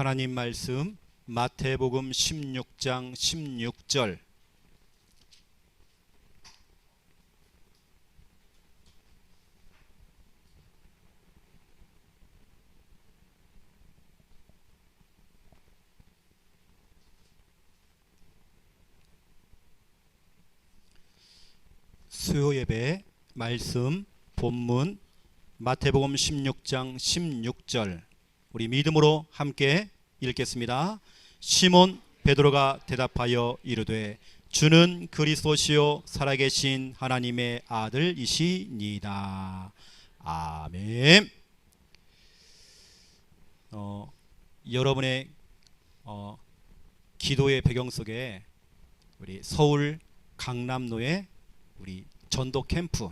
하나님 말씀 마태복음 16장 16절. 수요 예배 말씀 본문 마태복음 16장 16절 우리 믿음으로 함께 읽겠습니다. 시몬 베드로가 대답하여 이르되 주는 그리스도시요 살아계신 하나님의 아들이시니이다. 아멘. 여러분의 기도의 배경 속에 우리 서울 강남로의 우리 전도 캠프,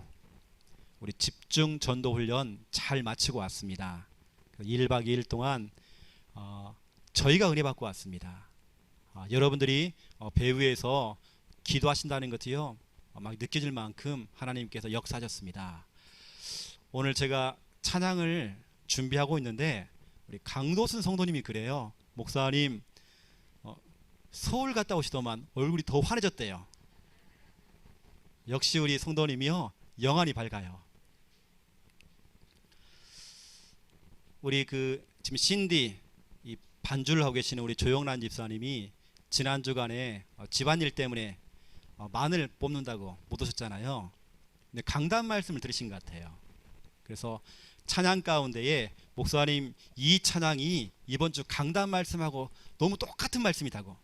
우리 집중 전도 훈련 잘 마치고 왔습니다. 1박 2일 동안 저희가 은혜 받고 왔습니다. 여러분들이 배후에서 기도하신다는 것이요, 막 느껴질 만큼 하나님께서 역사하셨습니다. 오늘 제가 찬양을 준비하고 있는데 우리 강도순 성도님이 그래요. 목사님, 서울 갔다 오시더만 얼굴이 더 환해졌대요. 역시 우리 성도님이요, 영안이 밝아요. 우리 지금 신디 이 반주를 하고 계시는 우리 조영란 집사님이 지난 주간에 집안일 때문에 마늘 뽑는다고 못 오셨잖아요. 근데 강단 말씀을 들으신 것 같아요. 그래서 찬양 가운데에 목사님 이 찬양이 이번 주 강단 말씀하고 너무 똑같은 말씀이다고.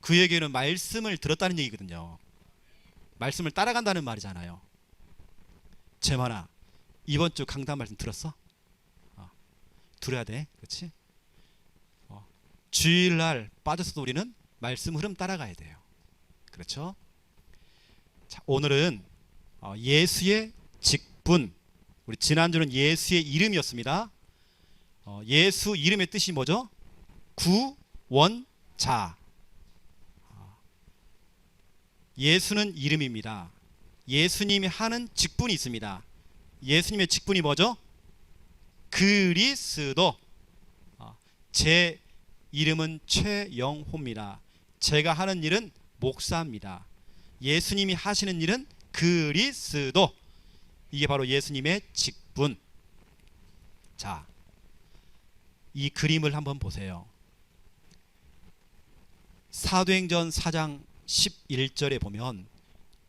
그에게는 말씀을 들었다는 얘기거든요. 말씀을 따라간다는 말이잖아요. 재만아, 이번 주 강단 말씀 들었어? 들어야 돼, 그렇지? 주일날 빠졌어도 우리는 말씀 흐름 따라가야 돼요. 그렇죠? 자, 오늘은 예수의 직분. 우리 지난주는 예수의 이름이었습니다. 예수 이름의 뜻이 뭐죠? 구원자. 예수는 이름입니다. 예수님이 하는 직분이 있습니다. 예수님의 직분이 뭐죠? 그리스도. 제 이름은 최영호입니다. 제가 하는 일은 목사입니다. 예수님이 하시는 일은 그리스도. 이게 바로 예수님의 직분. 자, 이 그림을 한번 보세요. 사도행전 4장 11절에 보면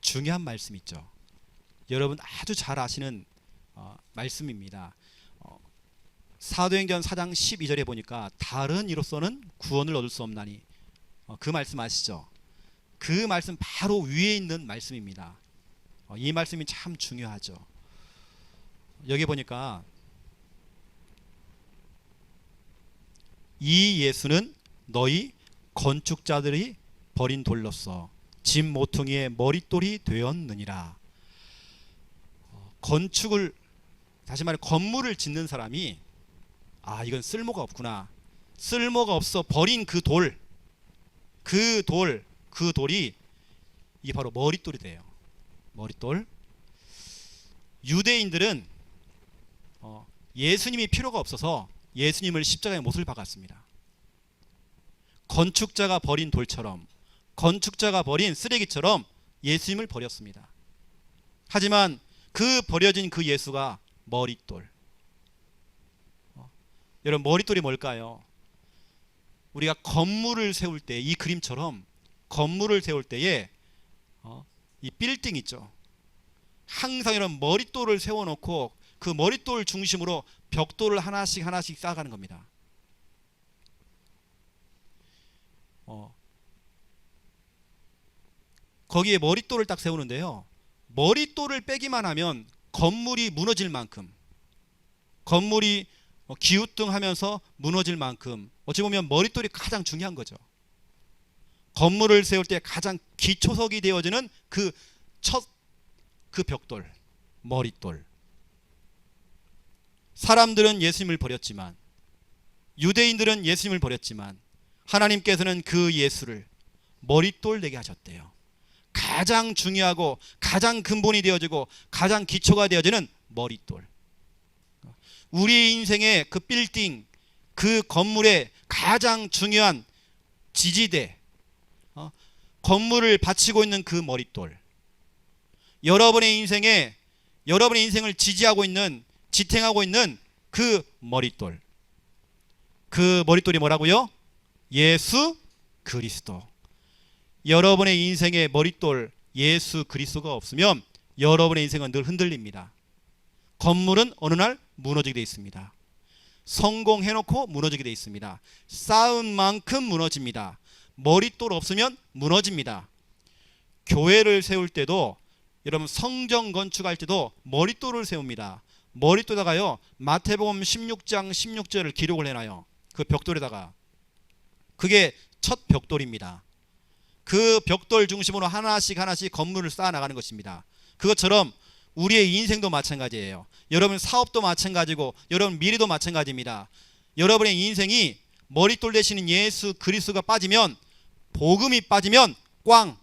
중요한 말씀이 있죠. 여러분 아주 잘 아시는 말씀입니다. 사도행전 4장 12절에 보니까 다른 이로서는 구원을 얻을 수 없나니, 그 말씀 아시죠? 그 말씀 바로 위에 있는 말씀입니다. 이 말씀이 참 중요하죠. 여기 보니까 이 예수는 너희 건축자들이 버린 돌로서 집 모퉁이의 머릿돌이 되었느니라. 건축을, 다시 말해 건물을 짓는 사람이 이건 쓸모가 없구나, 쓸모가 없어 버린 그 돌이 이게 바로 머릿돌이 돼요. 머릿돌. 유대인들은 예수님이 필요가 없어서 예수님을 십자가에 못을 박았습니다. 건축자가 버린 돌처럼, 건축자가 버린 쓰레기처럼 예수님을 버렸습니다. 하지만 그 버려진 그 예수가 머릿돌. 여러분, 머릿돌이 뭘까요? 우리가 건물을 세울 때, 이 그림처럼 건물을 세울 때에 이 빌딩 있죠. 항상 이런 머릿돌을 세워놓고 그 머릿돌 중심으로 벽돌을 하나씩 쌓아가는 겁니다. 거기에 머릿돌을 딱 세우는데요, 머릿돌을 빼기만 하면 건물이 무너질 만큼, 건물이 기우뚱하면서 무너질 만큼 어찌 보면 머릿돌이 가장 중요한 거죠. 건물을 세울 때 가장 기초석이 되어지는 그 벽돌, 머릿돌. 사람들은 예수님을 버렸지만, 유대인들은 예수님을 버렸지만 하나님께서는 그 예수를 머릿돌 되게 하셨대요. 가장 중요하고 가장 근본이 되어지고 가장 기초가 되어지는 머릿돌. 우리 인생의 그 빌딩, 그 건물의 가장 중요한 지지대, 건물을 바치고 있는 그 머릿돌, 여러분의 인생을 지지하고 있는, 지탱하고 있는 그 머릿돌, 그 머릿돌이 뭐라고요? 예수 그리스도. 여러분의 인생의 머릿돌 예수 그리스도가 없으면 여러분의 인생은 늘 흔들립니다. 건물은 어느 날 무너지게 되어 있습니다. 성공해놓고 무너지게 되어 있습니다. 쌓은 만큼 무너집니다. 머릿돌 없으면 무너집니다. 교회를 세울 때도, 여러분 성전 건축할 때도 머릿돌을 세웁니다. 머릿돌에다가요, 마태복음 16장 16절을 기록을 해놔요. 그 벽돌에다가. 그게 첫 벽돌입니다. 그 벽돌 중심으로 하나씩 건물을 쌓아 나가는 것입니다. 그것처럼 우리의 인생도 마찬가지예요. 여러분 사업도 마찬가지고, 여러분 미래도 마찬가지입니다. 여러분의 인생이 머릿돌 되시는 예수 그리스도가 빠지면, 복음이 빠지면 꽝.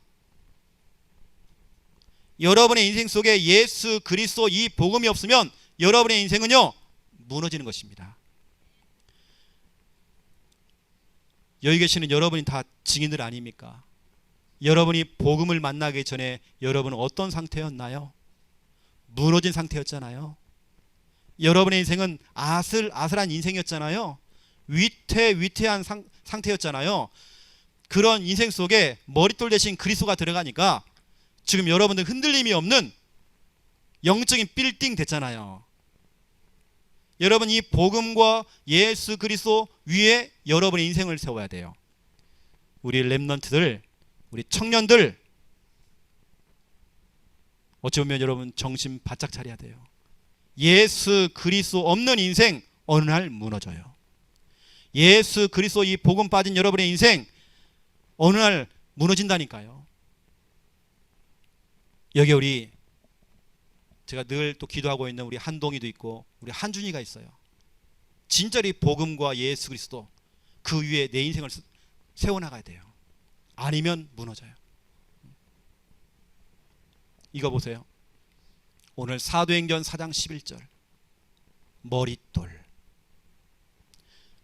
여러분의 인생 속에 예수 그리스도 이 복음이 없으면 여러분의 인생은요, 무너지는 것입니다. 여기 계시는 여러분이 다 증인들 아닙니까? 여러분이 복음을 만나기 전에 여러분은 어떤 상태였나요? 무너진 상태였잖아요. 여러분의 인생은 아슬아슬한 인생이었잖아요. 위태한 상태였잖아요. 그런 인생 속에 머릿돌 대신 그리스도가 들어가니까 지금 여러분들 흔들림이 없는 영적인 빌딩 됐잖아요. 여러분 이 복음과 예수 그리스도 위에 여러분의 인생을 세워야 돼요. 우리 렘넌트들, 우리 청년들, 어찌 보면 여러분 정신 바짝 차려야 돼요. 예수 그리스도 없는 인생 어느 날 무너져요. 예수 그리스도 이 복음 빠진 여러분의 인생 어느 날 무너진다니까요. 여기 우리, 제가 늘 또 기도하고 있는 우리 한동희도 있고 우리 한준이가 있어요. 진짜로 이 복음과 예수 그리스도 그 위에 내 인생을 세워나가야 돼요. 아니면 무너져요. 이거 보세요. 오늘 사도행전 4장 11절 머릿돌,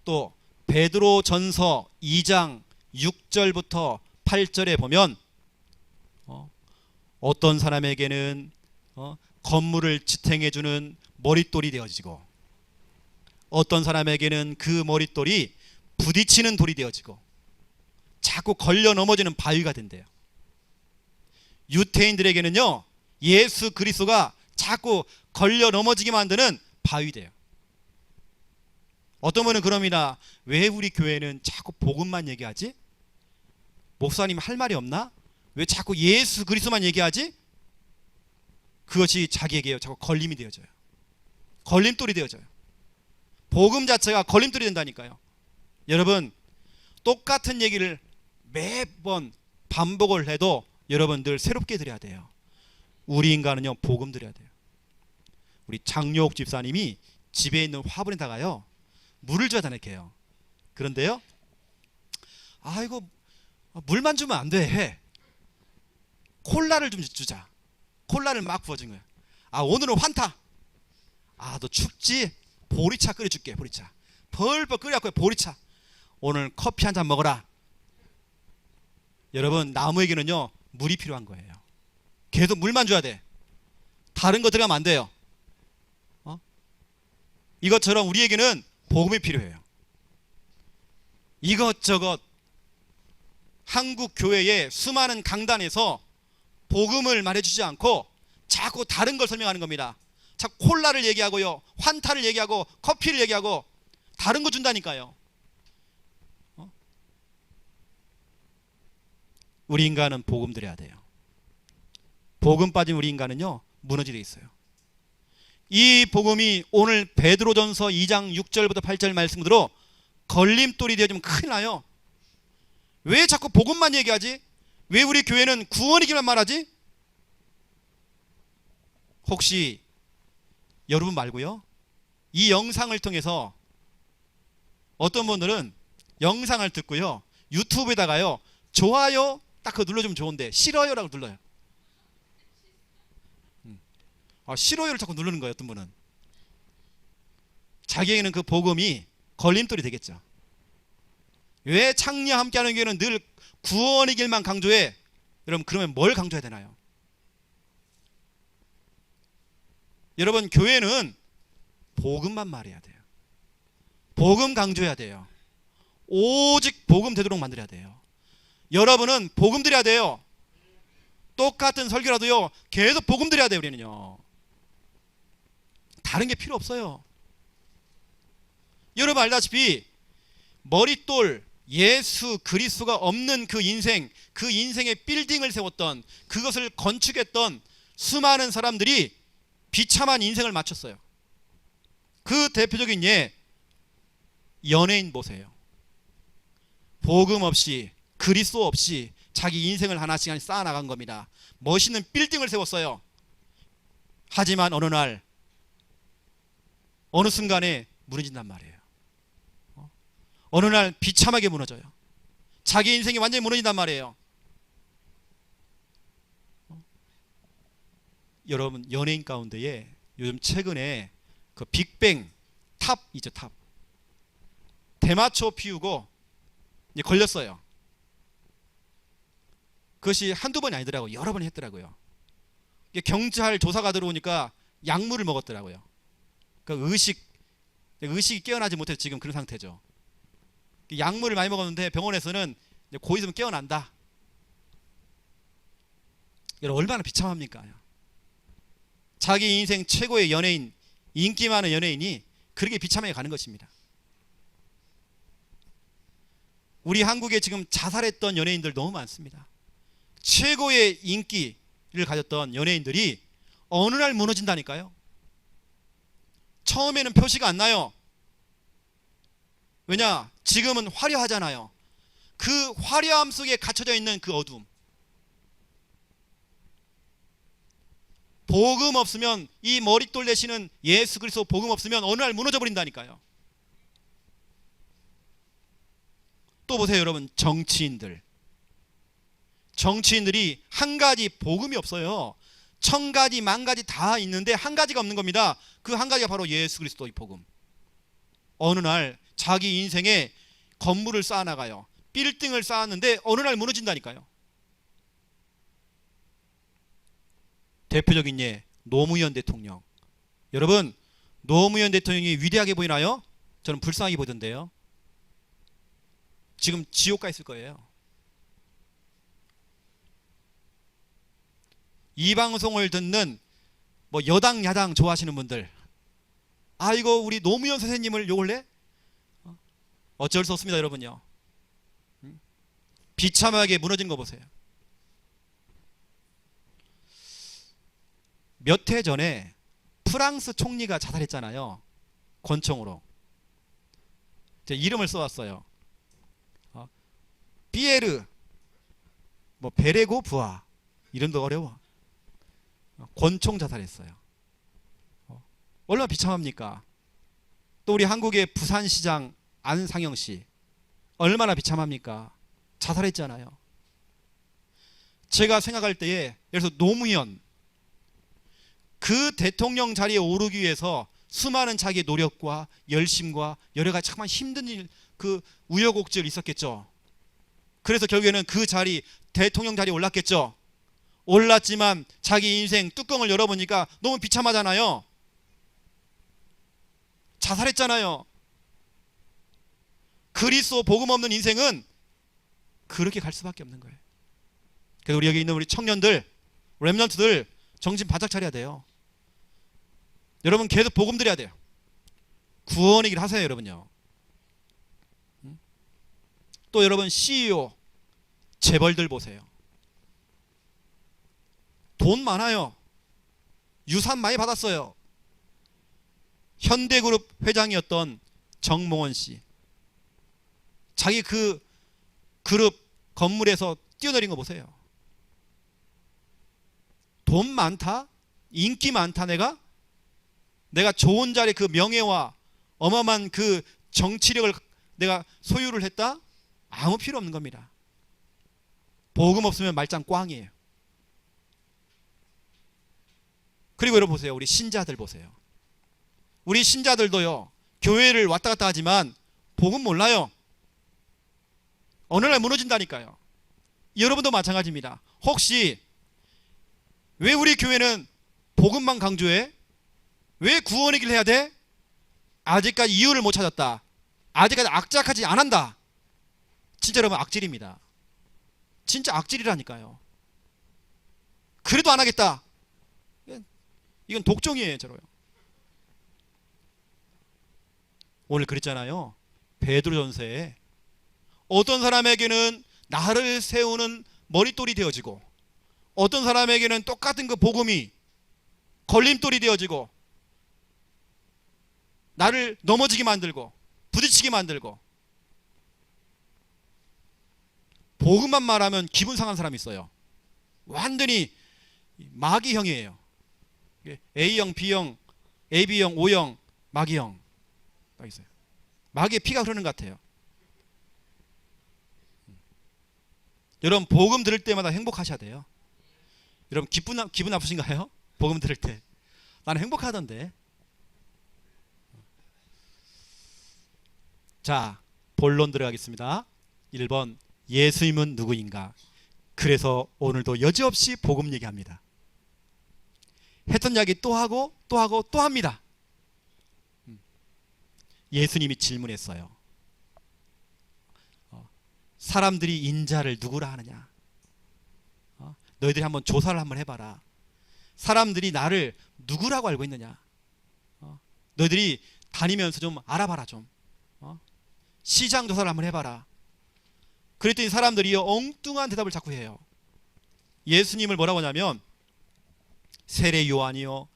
또 베드로전서 2장 6절부터 8절에 보면 어떤 사람에게는 건물을 지탱해주는 머릿돌이 되어지고, 어떤 사람에게는 그 머릿돌이 부딪히는 돌이 되어지고 자꾸 걸려 넘어지는 바위가 된대요. 유태인들에게는요, 예수 그리스도가 자꾸 걸려 넘어지게 만드는 바위 돼요. 어떤 분은 그럽니다. 왜 우리 교회는 자꾸 복음만 얘기하지? 목사님 할 말이 없나? 왜 자꾸 예수 그리스도만 얘기하지? 그것이 자기에게 자꾸 걸림이 되어져요. 걸림돌이 되어져요. 복음 자체가 걸림돌이 된다니까요. 여러분 똑같은 얘기를 매번 반복을 해도 여러분들 새롭게 드려야 돼요. 우리 인간은요, 복음 드려야 돼요. 우리 장요옥 집사님이 집에 있는 화분에다가요 물을 줘야 다니게요. 그런데요, 이거 물만 주면 안 돼 해. 콜라를 좀 주자. 콜라를 막 부어준 거야. 오늘은 환타. 너 춥지? 보리차 끓여줄게. 보리차 벌벌 끓여갖고 보리차. 오늘 커피 한 잔 먹어라. 여러분 나무에게는요 물이 필요한 거예요. 계속 물만 줘야 돼. 다른 거 들어가면 안 돼요. 이것처럼 우리에게는 복음이 필요해요. 이것저것 한국 교회의 수많은 강단에서 복음을 말해주지 않고 자꾸 다른 걸 설명하는 겁니다. 자꾸 콜라를 얘기하고요, 환타를 얘기하고 커피를 얘기하고 다른 거 준다니까요. 우리 인간은 복음 드려야 돼요. 복음 빠진 우리 인간은요 무너지게 있어요. 이 복음이 오늘 베드로전서 2장 6절부터 8절 말씀으로 걸림돌이 되어지면 큰일 나요. 왜 자꾸 복음만 얘기하지? 왜 우리 교회는 구원이기만 말하지? 혹시 여러분 말고요, 이 영상을 통해서 어떤 분들은 영상을 듣고요 유튜브에다가요 좋아요 딱 그거 눌러주면 좋은데 싫어요라고 눌러요. 싫어요를 자꾸 누르는 거예요. 어떤 분은 자기에게는 그 복음이 걸림돌이 되겠죠. 왜 창녀 함께하는 교회는 늘 구원의 길만 강조해? 여러분, 그러면 뭘 강조해야 되나요? 여러분, 교회는 복음만 말해야 돼요. 복음 강조해야 돼요. 오직 복음 되도록 만들어야 돼요. 여러분은 복음 드려야 돼요. 똑같은 설교라도요, 계속 복음 드려야 돼요. 우리는요, 다른 게 필요 없어요. 여러분 알다시피 머릿돌 예수 그리스도가 없는 그 인생, 그 인생의 빌딩을 세웠던, 그것을 건축했던 수많은 사람들이 비참한 인생을 마쳤어요. 그 대표적인 예, 연예인 보세요. 복음 없이, 그리스도 없이 자기 인생을 하나씩 쌓아나간 겁니다. 멋있는 빌딩을 세웠어요. 하지만 어느 날, 어느 순간에 무너진단 말이에요. 어느 날 비참하게 무너져요. 자기 인생이 완전히 무너진단 말이에요. 여러분, 연예인 가운데에 요즘 최근에 그 빅뱅 탑이죠, 탑. 대마초 피우고 이제 걸렸어요. 그것이 한두 번이 아니더라고요. 여러 번 했더라고요. 경찰 조사가 들어오니까 약물을 먹었더라고요. 그 의식이 깨어나지 못해서 지금 그런 상태죠. 약물을 많이 먹었는데 병원에서는 곧 있으면 깨어난다. 여러분, 얼마나 비참합니까? 자기 인생 최고의 연예인, 인기 많은 연예인이 그렇게 비참하게 가는 것입니다. 우리 한국에 지금 자살했던 연예인들 너무 많습니다. 최고의 인기를 가졌던 연예인들이 어느 날 무너진다니까요. 처음에는 표시가 안 나요. 왜냐? 지금은 화려하잖아요. 그 화려함 속에 갇혀져 있는 그 어둠. 복음 없으면, 이 머릿돌 되시는 예수 그리스도 복음 없으면 어느 날 무너져 버린다니까요. 또 보세요, 여러분. 정치인들이 한 가지 복음이 없어요. 천 가지 만 가지 다 있는데 한 가지가 없는 겁니다. 그 한 가지가 바로 예수 그리스도의 복음. 어느 날 자기 인생에 건물을 쌓아나가요. 빌딩을 쌓았는데 어느 날 무너진다니까요. 대표적인 예, 노무현 대통령. 여러분, 노무현 대통령이 위대하게 보이나요? 저는 불쌍하게 보던데요. 지금 지옥 가 있을 거예요. 이 방송을 듣는 뭐 여당 야당 좋아하시는 분들, 아이고 우리 노무현 선생님을 욕을 해? 어쩔 수 없습니다, 여러분요. 비참하게 무너진 거 보세요. 몇 해 전에 프랑스 총리가 자살했잖아요. 권총으로. 제 이름을 써왔어요. 피에르 뭐 베레고 부아, 이름도 어려워. 권총 자살했어요. 얼마나 비참합니까? 또 우리 한국의 부산시장 안상영 씨, 얼마나 비참합니까? 자살했잖아요. 제가 생각할 때에, 예를 들어서 노무현, 그 대통령 자리에 오르기 위해서 수많은 자기의 노력과 열심과 여러 가지 정말 힘든 일, 그 우여곡절이 있었겠죠. 그래서 결국에는 그 자리, 대통령 자리에 올랐겠죠. 올랐지만 자기 인생 뚜껑을 열어보니까 너무 비참하잖아요. 자살했잖아요. 그리스도 복음 없는 인생은 그렇게 갈 수밖에 없는 거예요. 그래서 우리 여기 있는 우리 청년들, 렘넌트들 정신 바짝 차려야 돼요. 여러분, 계속 복음 드려야 돼요. 구원의 길 하세요, 여러분요. 또 여러분, CEO 재벌들 보세요. 돈 많아요. 유산 많이 받았어요. 현대그룹 회장이었던 정몽원 씨, 자기 그 그룹 건물에서 뛰어내린 거 보세요. 돈 많다? 인기 많다? 내가 좋은 자리, 그 명예와 어마어마한 그 정치력을 내가 소유를 했다? 아무 필요 없는 겁니다. 복음 없으면 말짱 꽝이에요. 그리고 여러분 보세요. 우리 신자들 보세요. 우리 신자들도요, 교회를 왔다 갔다 하지만 복음 몰라요. 어느 날 무너진다니까요. 여러분도 마찬가지입니다. 혹시 왜 우리 교회는 복음만 강조해? 왜 구원의 길을 해야 돼? 아직까지 이유를 못 찾았다. 아직까지 악착하지 않았다. 진짜 여러분 악질입니다. 진짜 악질이라니까요. 그래도 안 하겠다. 이건 독종이에요, 저로요. 오늘 그랬잖아요. 베드로전서에 어떤 사람에게는 나를 세우는 머릿돌이 되어지고, 어떤 사람에게는 똑같은 그 복음이 걸림돌이 되어지고, 나를 넘어지게 만들고 부딪히게 만들고, 복음만 말하면 기분 상한 사람이 있어요. 완전히 마귀형이에요. A형, B형, AB형, O형, 마귀형 딱 있어요. 마귀의 피가 흐르는 것 같아요. 여러분 복음 들을 때마다 행복하셔야 돼요. 여러분 기분 나쁘신가요? 복음 들을 때. 나는 행복하던데. 자, 본론 들어가겠습니다. 1번, 예수님은 누구인가? 그래서 오늘도 여지없이 복음 얘기합니다. 했던 이야기 또 하고 또 하고 또 합니다. 예수님이 질문했어요. 사람들이 인자를 누구라 하느냐? 너희들이 한번 조사를 한번 해봐라. 사람들이 나를 누구라고 알고 있느냐? 너희들이 다니면서 좀 알아봐라 좀. 시장 조사를 한번 해봐라. 그랬더니 사람들이 엉뚱한 대답을 자꾸 해요. 예수님을 뭐라고 하냐면 세례 요한이요,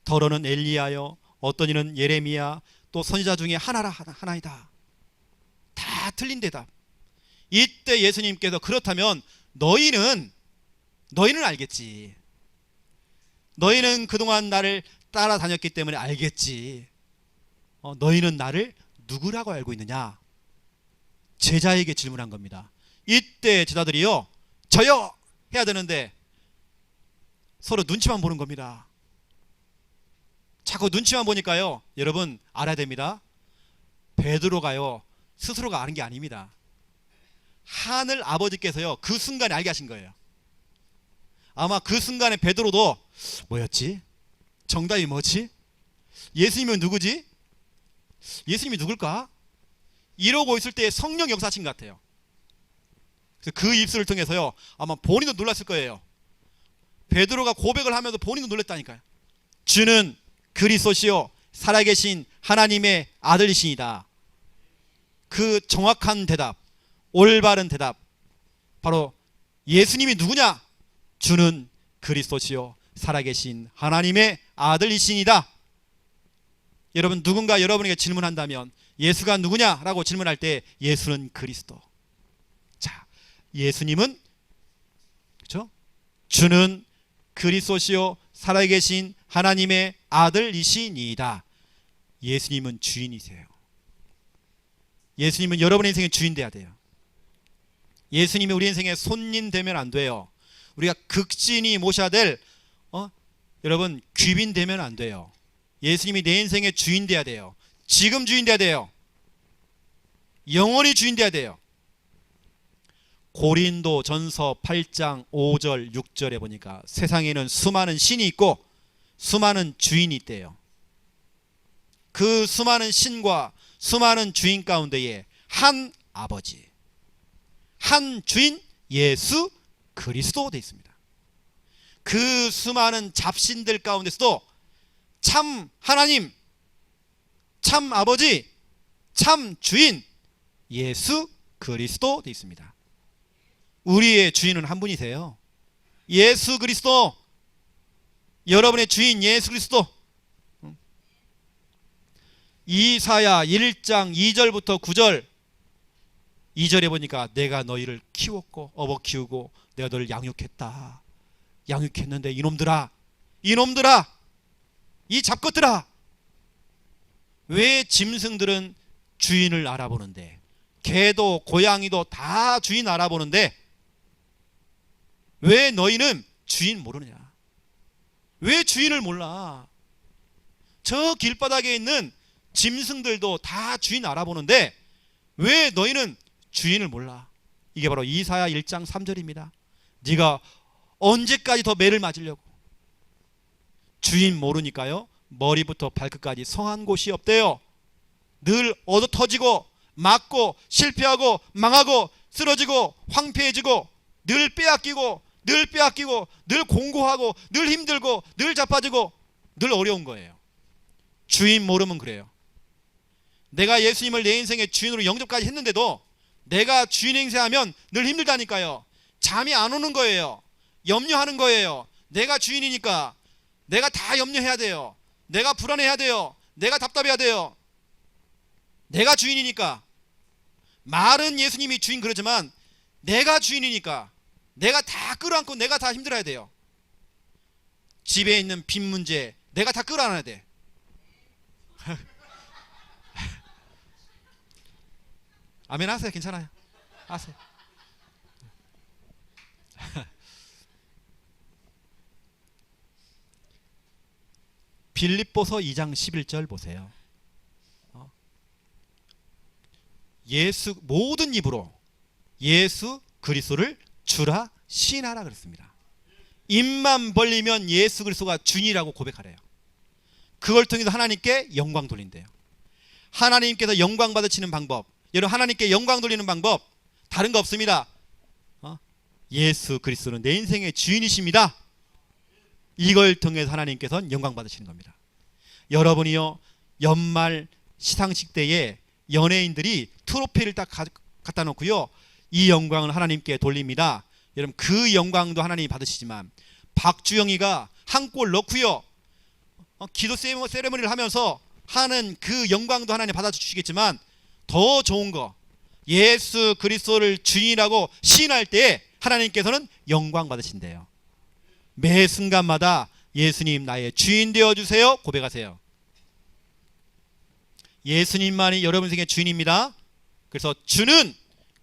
더러는 엘리야요, 어떤 이는 예레미야, 또 선지자 중에 하나이다. 다 틀린 대답. 이때 예수님께서 그렇다면 너희는 알겠지. 너희는 그동안 나를 따라다녔기 때문에 알겠지. 너희는 나를 누구라고 알고 있느냐? 제자에게 질문한 겁니다. 이때 제자들이요, 저요! 해야 되는데 서로 눈치만 보는 겁니다. 자꾸 눈치만 보니까요, 여러분 알아야 됩니다. 베드로가요, 스스로가 아는 게 아닙니다. 하늘 아버지께서요, 그 순간에 알게 하신 거예요. 아마 그 순간에 베드로도 뭐였지? 정답이 뭐지? 예수님은 누구지? 예수님이 누굴까? 이러고 있을 때 성령 역사하신 것 같아요. 그래서 그 입술을 통해서요, 아마 본인도 놀랐을 거예요. 베드로가 고백을 하면서 본인도 놀랐다니까요. 주는 그리스도시요 살아계신 하나님의 아들이시니다. 그 정확한 대답, 올바른 대답, 바로 예수님이 누구냐? 주는 그리스도시요 살아계신 하나님의 아들이시니다. 여러분 누군가 여러분에게 질문한다면 예수가 누구냐라고 질문할 때 예수는 그리스도. 자, 예수님은 그렇죠? 주는 그리스도시요 살아계신 하나님의 아들이시니이다. 예수님은 주인이세요. 예수님은 여러분의 인생의 주인 돼야 돼요. 예수님이 우리 인생의 손님 되면 안 돼요. 우리가 극진히 모셔야 될 여러분 귀빈 되면 안 돼요. 예수님이 내 인생의 주인 돼야 돼요. 지금 주인 돼야 돼요. 영원히 주인 돼야 돼요. 고린도 전서 8장 5절 6절에 보니까 세상에는 수많은 신이 있고 수많은 주인이 있대요. 그 수많은 신과 수많은 주인 가운데에 한 아버지, 한 주인 예수 그리스도 되어 있습니다. 그 수많은 잡신들 가운데서도 참 하나님, 참 아버지, 참 주인 예수 그리스도 되어 있습니다. 우리의 주인은 한 분이세요. 예수 그리스도. 여러분의 주인 예수 그리스도. 이사야 1장 2절부터 9절 2절에 보니까 내가 너희를 키웠고 업어 키우고 내가 너를 양육했다. 양육했는데 이놈들아 이 잡것들아, 왜 짐승들은 주인을 알아보는데, 개도 고양이도 다 주인 알아보는데 왜 너희는 주인 모르느냐? 왜 주인을 몰라? 저 길바닥에 있는 짐승들도 다 주인 알아보는데 왜 너희는 주인을 몰라? 이게 바로 이사야 1장 3절입니다. 네가 언제까지 더 매를 맞으려고? 주인 모르니까요, 머리부터 발끝까지 성한 곳이 없대요. 늘 얻어 터지고 맞고 실패하고 망하고 쓰러지고 황폐해지고 늘 빼앗기고 늘 공고하고 늘 힘들고 늘 자빠지고 늘 어려운 거예요. 주인 모르면 그래요. 내가 예수님을 내 인생의 주인으로 영접까지 했는데도 내가 주인 행세하면 늘 힘들다니까요. 잠이 안 오는 거예요. 염려하는 거예요. 내가 주인이니까 내가 다 염려해야 돼요. 내가 불안해야 돼요. 내가 답답해야 돼요. 내가 주인이니까. 말은 예수님이 주인 그러지만 내가 주인이니까 내가 다 끌어안고 내가 다 힘들어야 돼요. 집에 있는 빚 문제 내가 다 끌어안아야 돼. 아멘 하세요. 괜찮아요. 하세요. 빌립보서 2장 11절 보세요. 예수 모든 입으로 예수 그리스도를 주라 시인하라 그랬습니다. 입만 벌리면 예수 그리스도가 주인이라고 고백하래요. 그걸 통해서 하나님께 영광 돌린대요. 하나님께서 영광 받으시는 방법, 여러분 하나님께 영광 돌리는 방법 다른 거 없습니다. 예수 그리스도는 내 인생의 주인이십니다. 이걸 통해서 하나님께서는 영광 받으시는 겁니다. 여러분이요, 연말 시상식 때에 연예인들이 트로피를 딱 갖다 놓고요, 이 영광을 하나님께 돌립니다. 여러분 그 영광도 하나님이 받으시지만 박주영이가 한 골 넣고요, 기도 세레머니를 하면서 하는 그 영광도 하나님 받아주시겠지만 더 좋은 거, 예수 그리스도를 주인이라고 시인할 때 하나님께서는 영광 받으신대요. 매 순간마다 예수님 나의 주인 되어주세요 고백하세요. 예수님만이 여러분 생의 주인입니다. 그래서 주는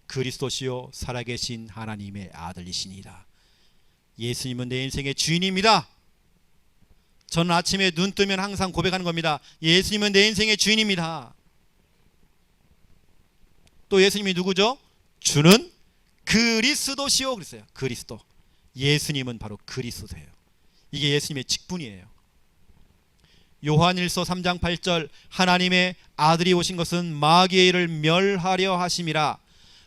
그리스도시요 살아계신 하나님의 아들이시니라. 예수님은 내 인생의 주인입니다. 저는 아침에 눈 뜨면 항상 고백하는 겁니다. 예수님은 내 인생의 주인입니다. 또 예수님이 누구죠? 주는 그리스도시요 그랬어요. 그리스도. 예수님은 바로 그리스도예요. 이게 예수님의 직분이에요. 요한일서 3장 8절 하나님의 아들이 오신 것은 마귀의 일을 멸하려 하심이라.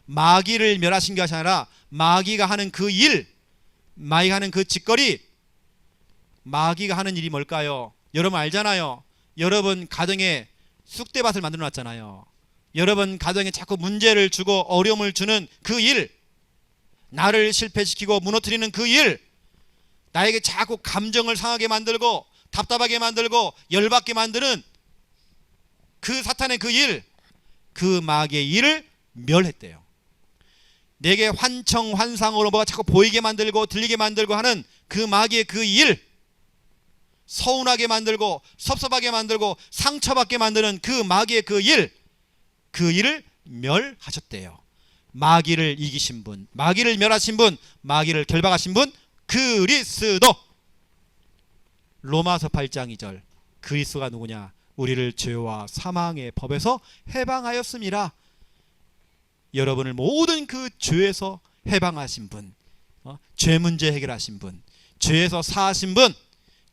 마귀를 멸하신 것이 아니라 마귀가 하는 그 일, 마귀가 하는 그 짓거리, 마귀가 하는 일이 뭘까요? 여러분 알잖아요. 여러분 가정에 쑥대밭을 만들어 놨잖아요. 여러분 가정에 자꾸 문제를 주고 어려움을 주는 그 일, 나를 실패시키고 무너뜨리는 그 일, 나에게 자꾸 감정을 상하게 만들고 답답하게 만들고 열받게 만드는 그 사탄의 그 일, 그 마귀의 일을 멸했대요. 내게 환청환상으로 뭐가 자꾸 보이게 만들고 들리게 만들고 하는 그 마귀의 그 일, 서운하게 만들고 섭섭하게 만들고 상처받게 만드는 그 마귀의 그 일, 그 일을 멸하셨대요. 마귀를 이기신 분, 마귀를 멸하신 분, 마귀를 결박하신 분 그리스도. 로마서 8장 2절 그리스도가 누구냐? 우리를 죄와 사망의 법에서 해방하였습니다. 여러분을 모든 그 죄에서 해방하신 분, 죄 문제 해결하신 분, 죄에서 사하신 분,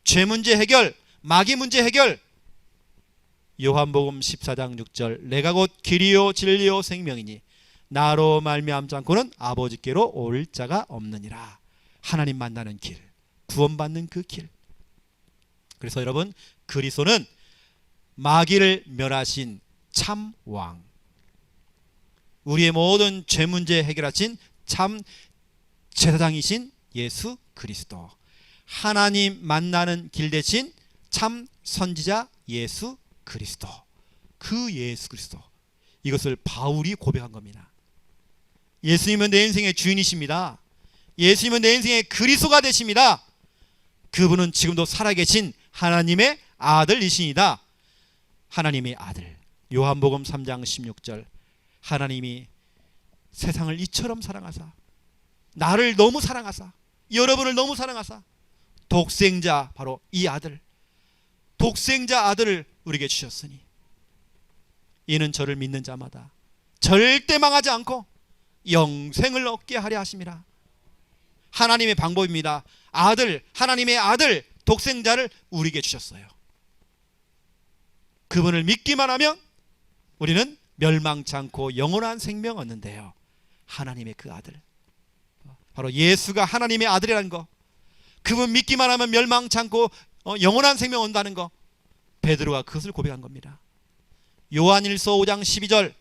죄 문제 해결, 마귀 문제 해결. 요한복음 14장 6절 내가 곧 길이요 진리요 생명이니 나로 말미암지 않고는 아버지께로 올 자가 없느니라. 하나님 만나는 길, 구원받는 그 길. 그래서 여러분 그리스도는 마귀를 멸하신 참 왕, 우리의 모든 죄 문제 해결하신 참 제사장이신 예수 그리스도, 하나님 만나는 길 대신 참 선지자 예수 그리스도, 그 예수 그리스도. 이것을 바울이 고백한 겁니다. 예수님은 내 인생의 주인이십니다. 예수님은 내 인생의 그리스도가 되십니다. 그분은 지금도 살아계신 하나님의 아들이시니다. 하나님의 아들. 요한복음 3장 16절 하나님이 세상을 이처럼 사랑하사, 나를 너무 사랑하사, 여러분을 너무 사랑하사 독생자, 바로 이 아들, 독생자 아들을 우리에게 주셨으니 이는 저를 믿는 자마다 절대 망하지 않고 영생을 얻게 하려 하심이라. 하나님의 방법입니다. 하나님의 아들 독생자를 우리에게 주셨어요. 그분을 믿기만 하면 우리는 멸망치 않고 영원한 생명 얻는데요. 하나님의 그 아들, 바로 예수가 하나님의 아들이라는 거, 그분 믿기만 하면 멸망치 않고 영원한 생명 얻는다는 거, 베드로가 그것을 고백한 겁니다. 요한일서 5장 12절,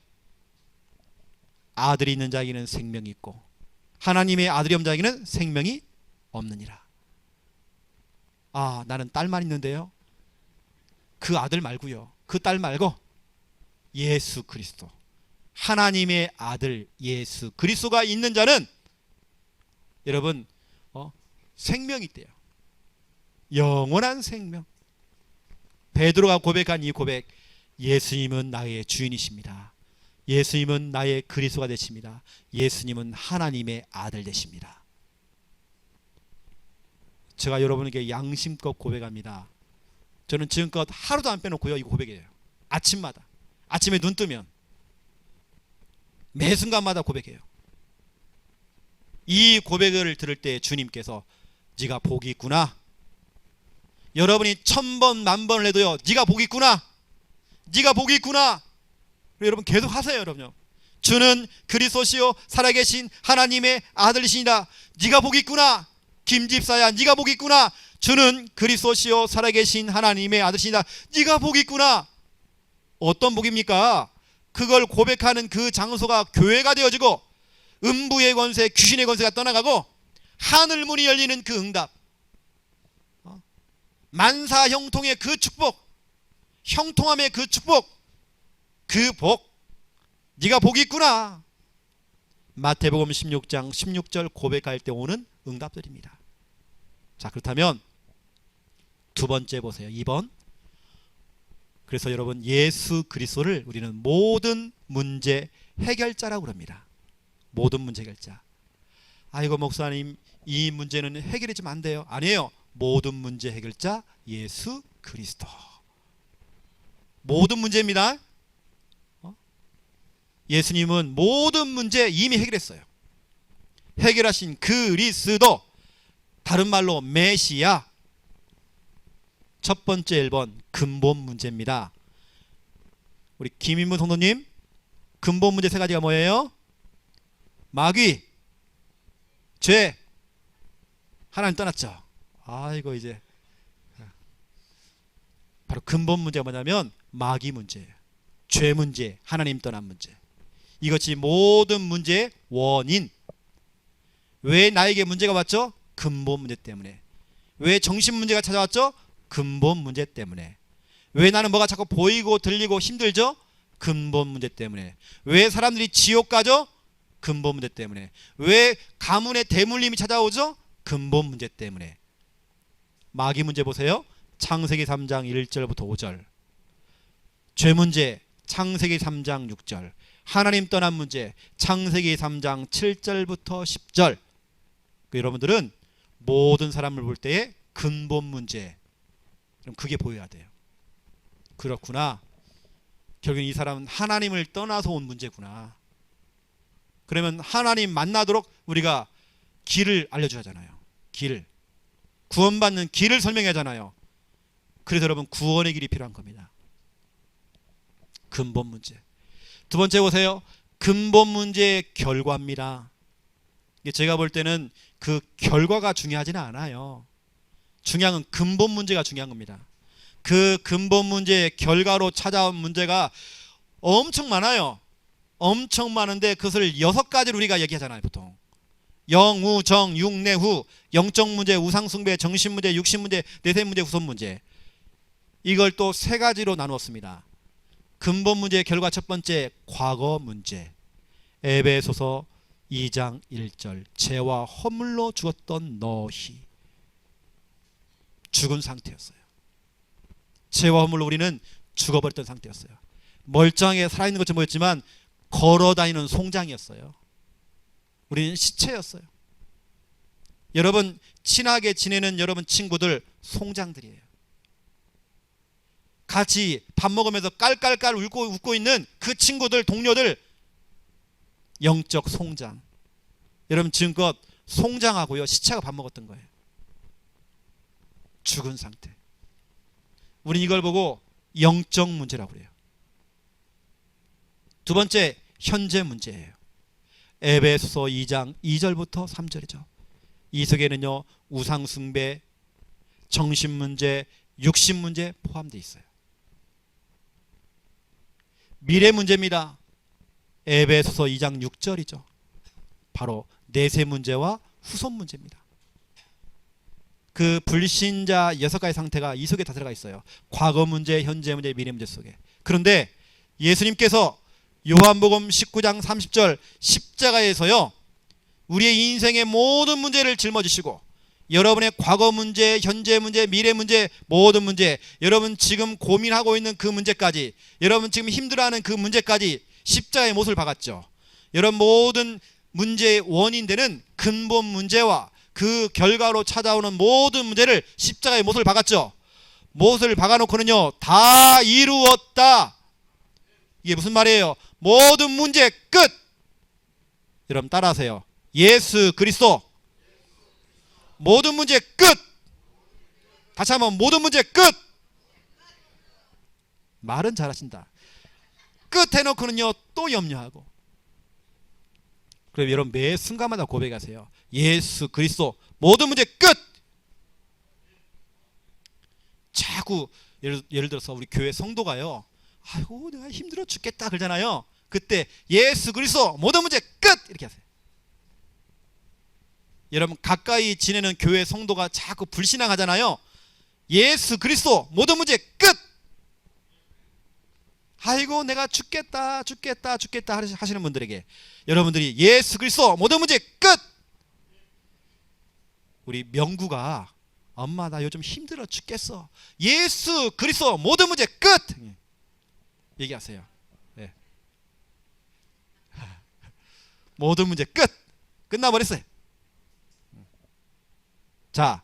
아들이 있는 자에게는 생명이 있고 하나님의 아들이 없는 자에게는 생명이 없느니라. 나는 딸만 있는데요. 그 아들 말고요, 그 딸 말고 예수 그리스도, 하나님의 아들 예수 그리스도가 있는 자는 여러분 생명이 있대요. 영원한 생명. 베드로가 고백한 이 고백, 예수님은 나의 주인이십니다. 예수님은 나의 그리스도가 되십니다. 예수님은 하나님의 아들 되십니다. 제가 여러분에게 양심껏 고백합니다. 저는 지금껏 하루도 안 빼놓고요, 이거 고백해요. 아침마다, 아침에 눈 뜨면 매 순간마다 고백해요. 이 고백을 들을 때 주님께서 네가 복이 있구나, 여러분이 1000번 만번을 해도요, 네가 복이 있구나, 네가 복이 있구나, 여러분 계속 하세요. 여러분요, 주는 그리스도시요 살아계신 하나님의 아들이시니라. 네가 복이 있구나, 김집사야, 네가 복이 있구나. 주는 그리스도시요 살아계신 하나님의 아들이시니라. 네가 복이 있구나. 어떤 복입니까? 그걸 고백하는 그 장소가 교회가 되어지고 음부의 권세, 귀신의 권세가 떠나가고 하늘 문이 열리는 그 응답, 만사 형통의 그 축복, 형통함의 그 축복, 그 복, 네가 복이 있구나. 마태복음 16장 16절 고백할 때 오는 응답들입니다. 자, 그렇다면 두 번째 보세요. 2번. 그래서 여러분, 예수 그리스도를 우리는 모든 문제 해결자라고 그럽니다. 모든 문제 해결자. 아이고 목사님, 이 문제는 해결이 좀 안 돼요. 아니에요. 모든 문제 해결자 예수 그리스도. 모든 문제입니다. 예수님은 모든 문제 이미 해결했어요. 해결하신 그리스도, 다른 말로 메시아. 첫 번째 1번 근본 문제입니다. 우리 김인문 성도님, 근본 문제 세 가지가 뭐예요? 마귀, 죄, 하나님 떠났죠. 이거 이제 바로 근본 문제가 뭐냐면 마귀 문제예요. 죄 문제, 하나님 떠난 문제. 이것이 모든 문제의 원인. 왜 나에게 문제가 왔죠? 근본 문제 때문에. 왜 정신 문제가 찾아왔죠? 근본 문제 때문에. 왜 나는 뭐가 자꾸 보이고 들리고 힘들죠? 근본 문제 때문에. 왜 사람들이 지옥 가죠? 근본 문제 때문에. 왜 가문의 대물림이 찾아오죠? 근본 문제 때문에. 마귀 문제 보세요. 창세기 3장 1절부터 5절. 죄 문제 창세기 3장 6절. 하나님 떠난 문제 창세기 3장 7절부터 10절. 여러분들은 모든 사람을 볼 때의 근본 문제, 그럼 그게 보여야 돼요. 그렇구나, 결국엔 이 사람은 하나님을 떠나서 온 문제구나. 그러면 하나님 만나도록 우리가 길을 알려줘야 하잖아요. 길, 구원받는 길을 설명해야 하잖아요. 그래서 여러분, 구원의 길이 필요한 겁니다. 근본 문제. 두 번째 보세요. 근본 문제의 결과입니다. 제가 볼 때는 그 결과가 중요하지는 않아요. 중요한 건 근본 문제가 중요한 겁니다. 그 근본 문제의 결과로 찾아온 문제가 엄청 많아요. 엄청 많은데 그것을 6가지로 우리가 얘기하잖아요. 보통 영우, 정, 육, 내, 후. 영적 문제, 우상 숭배, 정신 문제, 육신 문제, 내세 문제, 후손 문제. 이걸 또 3가지로 나누었습니다. 근본 문제의 결과 첫 번째, 과거 문제. 에베소서 2장 1절. 죄와 허물로 죽었던 너희. 죽은 상태였어요. 죄와 허물로 우리는 죽어버렸던 상태였어요. 멀쩡하게 살아있는 것처럼 보였지만 걸어다니는 송장이었어요. 우리는 시체였어요. 여러분, 친하게 지내는 여러분 친구들 송장들이에요. 같이 밥 먹으면서 깔깔깔 웃고 있는 그 친구들, 동료들, 영적 송장. 여러분 지금껏 송장하고요 시체가 밥 먹었던 거예요. 죽은 상태. 우린 이걸 보고 영적 문제라고 그래요. 두 번째, 현재 문제예요. 에베소서 2장 2절부터 3절이죠. 이 속에는요 우상 숭배, 정신 문제, 육신 문제 포함되어 있어요. 미래 문제입니다. 에베소서 2장 6절이죠. 바로 내세 문제와 후손 문제입니다. 그 불신자 6가지 상태가 이 속에 다 들어가 있어요. 과거 문제, 현재 문제, 미래 문제 속에. 그런데 예수님께서 요한복음 19장 30절 십자가에서요 우리의 인생의 모든 문제를 짊어지시고 여러분의 과거 문제, 현재 문제, 미래 문제, 모든 문제, 여러분 지금 고민하고 있는 그 문제까지, 여러분 지금 힘들어하는 그 문제까지 십자가의 못을 박았죠. 여러분 모든 문제의 원인 되는 근본 문제와 그 결과로 찾아오는 모든 문제를 십자가의 못을 박았죠. 못을 박아놓고는요 다 이루었다. 이게 무슨 말이에요? 모든 문제 끝. 여러분 따라하세요. 예수 그리스도 모든 문제 끝. 다시 한번 모든 문제 끝. 말은 잘하신다. 끝 해놓고는요 또 염려하고. 그럼 여러분 매 순간마다 고백하세요. 예수 그리스도 모든 문제 끝. 자꾸 예를 들어서 우리 교회 성도가요 아이고 내가 힘들어 죽겠다 그러잖아요. 그때 예수 그리스도 모든 문제 끝 이렇게 하세요. 여러분 가까이 지내는 교회 성도가 자꾸 불신앙하잖아요. 예수 그리스도 모든 문제 끝. 아이고 내가 죽겠다 하시는 분들에게 여러분들이 예수 그리스도 모든 문제 끝. 우리 명구가 엄마 나 요즘 힘들어 죽겠어. 예수 그리스도 모든 문제 끝. 얘기하세요. 네. 모든 문제 끝. 끝나버렸어요. 자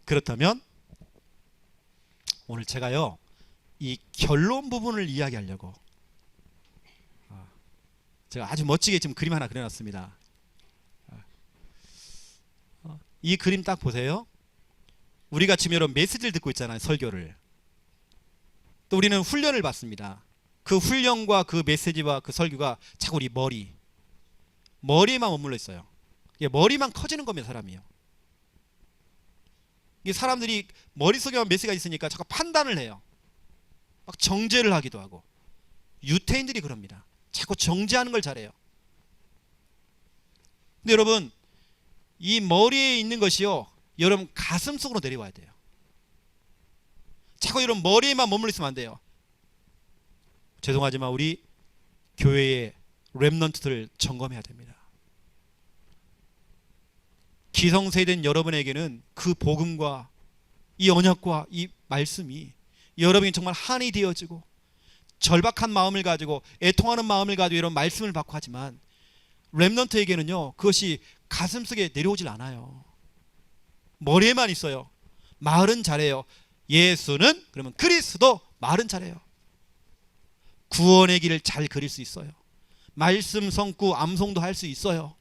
그렇다면 오늘 제가요 이 결론 부분을 이야기하려고 제가 아주 멋지게 지금 그림 하나 그려놨습니다. 이 그림 딱 보세요. 우리가 지금 이런 메시지를 듣고 있잖아요. 설교를. 또 우리는 훈련을 받습니다. 그 훈련과 그 메시지와 그 설교가 자꾸 우리 머리에만 머물러 있어요. 머리만 커지는 겁니다. 사람이요. 이 사람들이 머릿속에만 메시지가 있으니까 자꾸 판단을 해요. 막 정죄를 하기도 하고. 유태인들이 그럽니다. 자꾸 정죄하는 걸 잘해요. 근데 여러분 이 머리에 있는 것이요 여러분 가슴 속으로 내려와야 돼요. 자꾸 이런 머리에만 머물러 있으면 안 돼요. 죄송하지만 우리 교회의 렘넌트들을 점검해야 됩니다. 기성세대인 여러분에게는 그 복음과 이 언약과 이 말씀이 여러분이 정말 한이 되어지고 절박한 마음을 가지고 애통하는 마음을 가지고 이런 말씀을 받고 하지만 렘넌트에게는요 그것이 가슴속에 내려오질 않아요. 머리에만 있어요. 말은 잘해요. 예수는 그러면 그리스도 말은 잘해요. 구원의 길을 잘 그릴 수 있어요. 말씀 성구 암송도 할 수 있어요.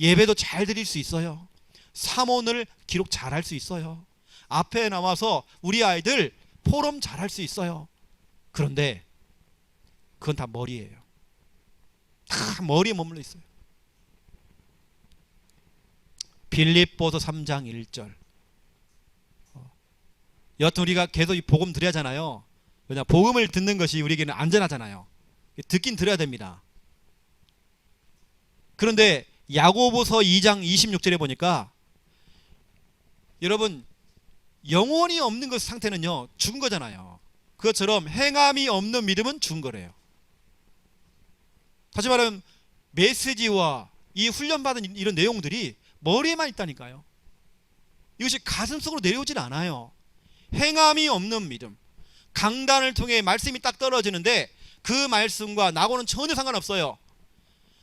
예배도 잘 드릴 수 있어요. 사모를 기록 잘 할 수 있어요. 앞에 나와서 우리 아이들 포럼 잘 할 수 있어요. 그런데 그건 다 머리예요. 다 머리에 머물러 있어요. 빌립보서 3장 1절. 여튼 우리가 계속 이 복음 드려야 하잖아요. 왜냐 복음을 듣는 것이 우리에게는 안전하잖아요. 듣긴 들어야 됩니다. 그런데 야고보서 2장 26절에 보니까 여러분 영혼이 없는 것 상태는요 죽은 거잖아요. 그것처럼 행함이 없는 믿음은 죽은 거래요. 다시 말하면 메시지와 이 훈련받은 이런 내용들이 머리에만 있다니까요. 이것이 가슴속으로 내려오질 않아요. 행함이 없는 믿음. 강단을 통해 말씀이 딱 떨어지는데 그 말씀과 나하고는 전혀 상관없어요.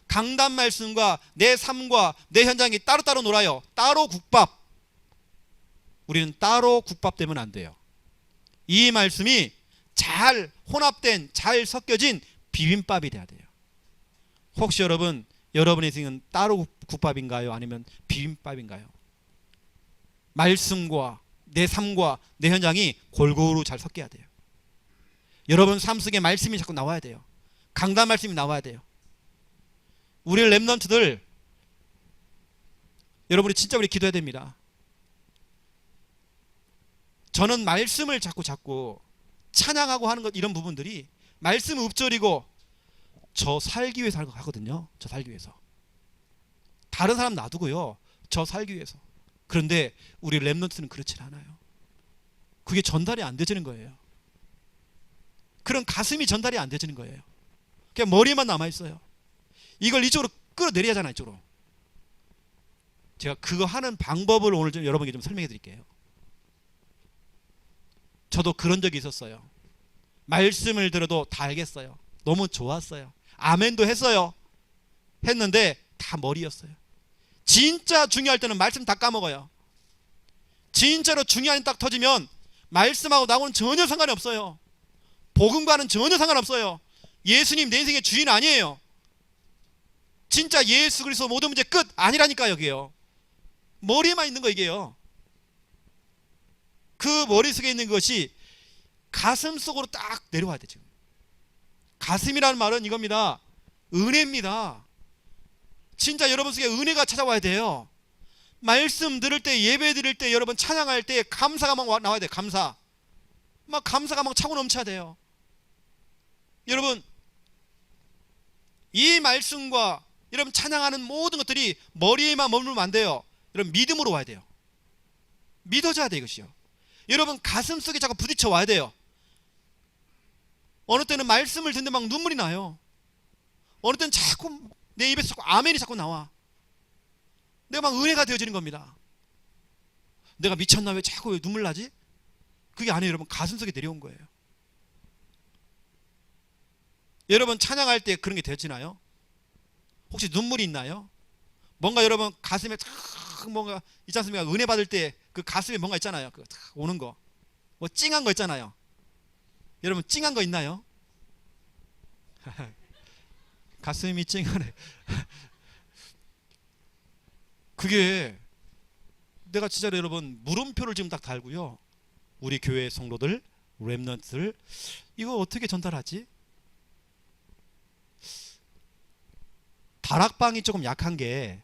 강단 말씀과 내 삶과 내 현장이 따로따로 놀아요. 따로 국밥. 우리는 따로 국밥 되면 안 돼요. 이 말씀이 잘 혼합된 잘 섞여진 비빔밥이 돼야 돼요. 혹시 여러분 여러분의 인생은 따로 국밥인가요? 아니면 비빔밥인가요? 말씀과 내 삶과 내 현장이 골고루 잘 섞여야 돼요. 여러분 삶 속에 말씀이 자꾸 나와야 돼요. 강단 말씀이 나와야 돼요. 우리 렘넌트들, 여러분이 진짜 우리 기도해야 됩니다. 저는 말씀을 자꾸 찬양하고 하는 것, 이런 부분들이 말씀 읊조리고 저 살기 위해서 하거든요. 저 살기 위해서. 다른 사람 놔두고요. 저 살기 위해서. 그런데 우리 렘넌트는 그렇지 않아요. 그게 전달이 안 되지는 거예요. 그런 가슴이 전달이 안 되지는 거예요. 그냥 머리만 남아있어요. 이걸 이쪽으로 끌어내려야 하잖아요. 이쪽으로. 제가 그거 하는 방법을 오늘 좀 여러분에게 좀 설명해 드릴게요. 저도 그런 적이 있었어요. 말씀을 들어도 다 알겠어요. 너무 좋았어요. 아멘도 했어요. 했는데 다 머리였어요. 진짜 중요할 때는 말씀 다 까먹어요. 진짜로 중요한 딱 터지면 말씀하고 나하고는 전혀 상관이 없어요. 복음과는 전혀 상관없어요. 예수님 내 인생의 주인 아니에요. 진짜 예수 그리스도 모든 문제 끝 아니라니까요. 여기요. 머리에만 있는 거 이게요. 그 머릿속에 있는 것이 가슴 속으로 딱 내려와야 돼. 지금 가슴이라는 말은 이겁니다. 은혜입니다. 진짜 여러분 속에 은혜가 찾아와야 돼요. 말씀 들을 때, 예배 드릴 때, 여러분 찬양할 때 감사가 막 나와야 돼요. 감사가 막 차고 넘쳐야 돼요. 여러분 이 말씀과 여러분 찬양하는 모든 것들이 머리에만 머물면 안 돼요. 여러분 믿음으로 와야 돼요. 믿어져야 돼 이것이요. 여러분 가슴 속에 자꾸 부딪혀 와야 돼요. 어느 때는 말씀을 듣는데 막 눈물이 나요. 어느 때는 자꾸 내 입에서 자꾸 아멘이 자꾸 나와. 내가 막 은혜가 되어지는 겁니다. 내가 미쳤나 왜 자꾸 눈물 나지? 그게 아니에요. 여러분 가슴 속에 내려온 거예요. 여러분 찬양할 때 그런 게 되어지나요? 혹시 눈물이 있나요? 뭔가 여러분 가슴에 탁 뭔가 있지 않습니까? 은혜 받을 때 그 가슴에 뭔가 있잖아요. 그 탁 오는 거. 뭐 찡한 거 있잖아요. 여러분 찡한 거 있나요? 가슴이 찡하네. 그게 내가 진짜로 여러분 물음표를 지금 딱 달고요. 우리 교회 성도들, 렘넌트들 이거 어떻게 전달하지? 다락방이 조금 약한 게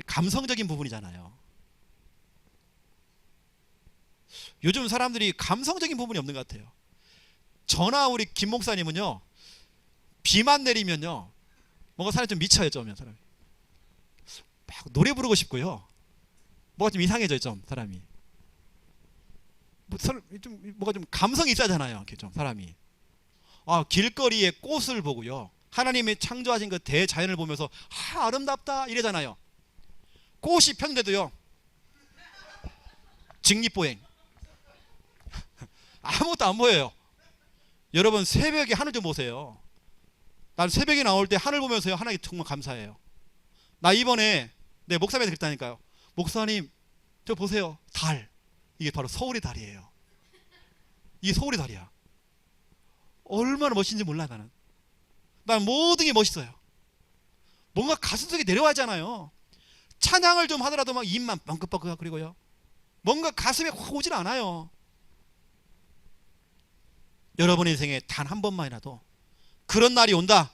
감성적인 부분이잖아요. 요즘 사람들이 감성적인 부분이 없는 것 같아요. 저나 우리 김 목사님은요, 비만 내리면요 뭔가 사람이 좀 미쳐요. 좀 사람이 막 노래 부르고 싶고요, 뭐가 좀 이상해져요. 좀 사람이 뭐가 좀 감성이 있어야잖아요. 이렇게 좀 사람이 길거리에 꽃을 보고요, 하나님이 창조하신 그 대자연을 보면서 아름답다 이래잖아요. 꽃이 폈는데도요 직립보행 아무것도 안 보여요. 여러분 새벽에 하늘 좀 보세요. 난 새벽에 나올 때 하늘 보면서요 하나님 정말 감사해요. 나 이번에 내 목사님한테 그랬다니까요. 목사님 저 보세요, 달. 이게 바로 서울의 달이에요. 이게 서울의 달이야. 얼마나 멋있는지 몰라. 난 모든 게 멋있어요. 뭔가 가슴속에 내려와 있잖아요. 찬양을 좀 하더라도 막 입만 뻥긋뻥긋 그리고요 뭔가 가슴에 확 오질 않아요. 여러분의 인생에 단 한 번만이라도 그런 날이 온다.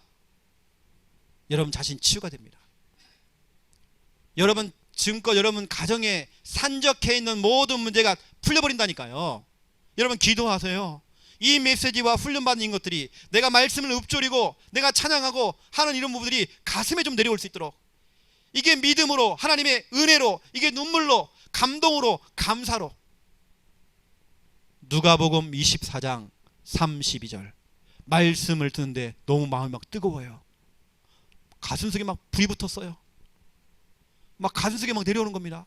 여러분 자신 치유가 됩니다. 여러분 지금껏 여러분 가정에 산적해 있는 모든 문제가 풀려버린다니까요. 여러분 기도하세요. 이 메시지와 훈련받는 것들이 내가 말씀을 읊조리고 내가 찬양하고 하는 이런 부분들이 가슴에 좀 내려올 수 있도록, 이게 믿음으로 하나님의 은혜로, 이게 눈물로 감동으로 감사로. 누가복음 24장 32절 말씀을 듣는데 너무 마음이 막 뜨거워요. 가슴속에 막 불이 붙었어요. 막 가슴속에 막 내려오는 겁니다.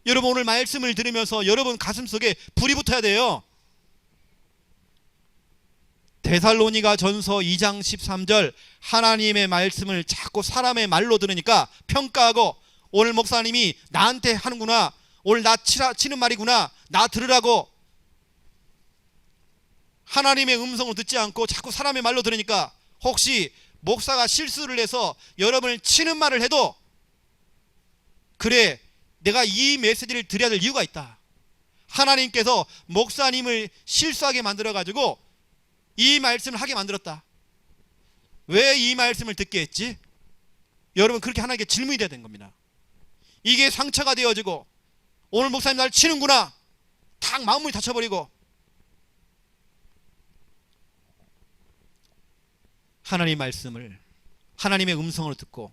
여러분 오늘 말씀을 들으면서 여러분 가슴속에 불이 붙어야 돼요. 데살로니가 전서 2장 13절 하나님의 말씀을 자꾸 사람의 말로 들으니까 평가하고, 오늘 목사님이 나한테 하는구나, 오늘 나 치는 말이구나, 나 들으라고 하나님의 음성을 듣지 않고 자꾸 사람의 말로 들으니까 혹시 목사가 실수를 해서 여러분을 치는 말을 해도 그래, 내가 이 메시지를 드려야 될 이유가 있다. 하나님께서 목사님을 실수하게 만들어가지고 이 말씀을 하게 만들었다. 왜 이 말씀을 듣게 했지? 여러분, 그렇게 하나님께 질문이 돼야 되는 겁니다. 이게 상처가 되어지고 오늘 목사님 날 치는구나, 탁 마음문이 닫혀버리고 하나님의 말씀을, 하나님의 음성을 듣고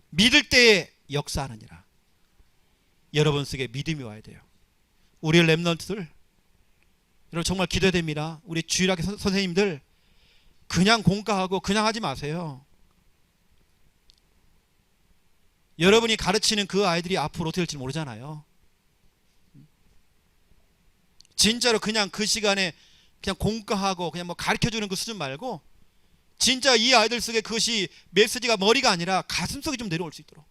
믿을 때에 역사하느니라. 여러분 속에 믿음이 와야 돼요. 우리 렘넌트들, 여러분 정말 기도됩니다. 우리 주일학교 선생님들 그냥 공과하고 그냥 하지 마세요. 여러분이 가르치는 그 아이들이 앞으로 어떻게 될지 모르잖아요. 진짜로 그냥 그 시간에 그냥 공과하고 그냥 뭐 가르쳐주는 그 수준 말고 진짜 이 아이들 속에 그것이 메시지가 머리가 아니라 가슴속에 좀 내려올 수 있도록.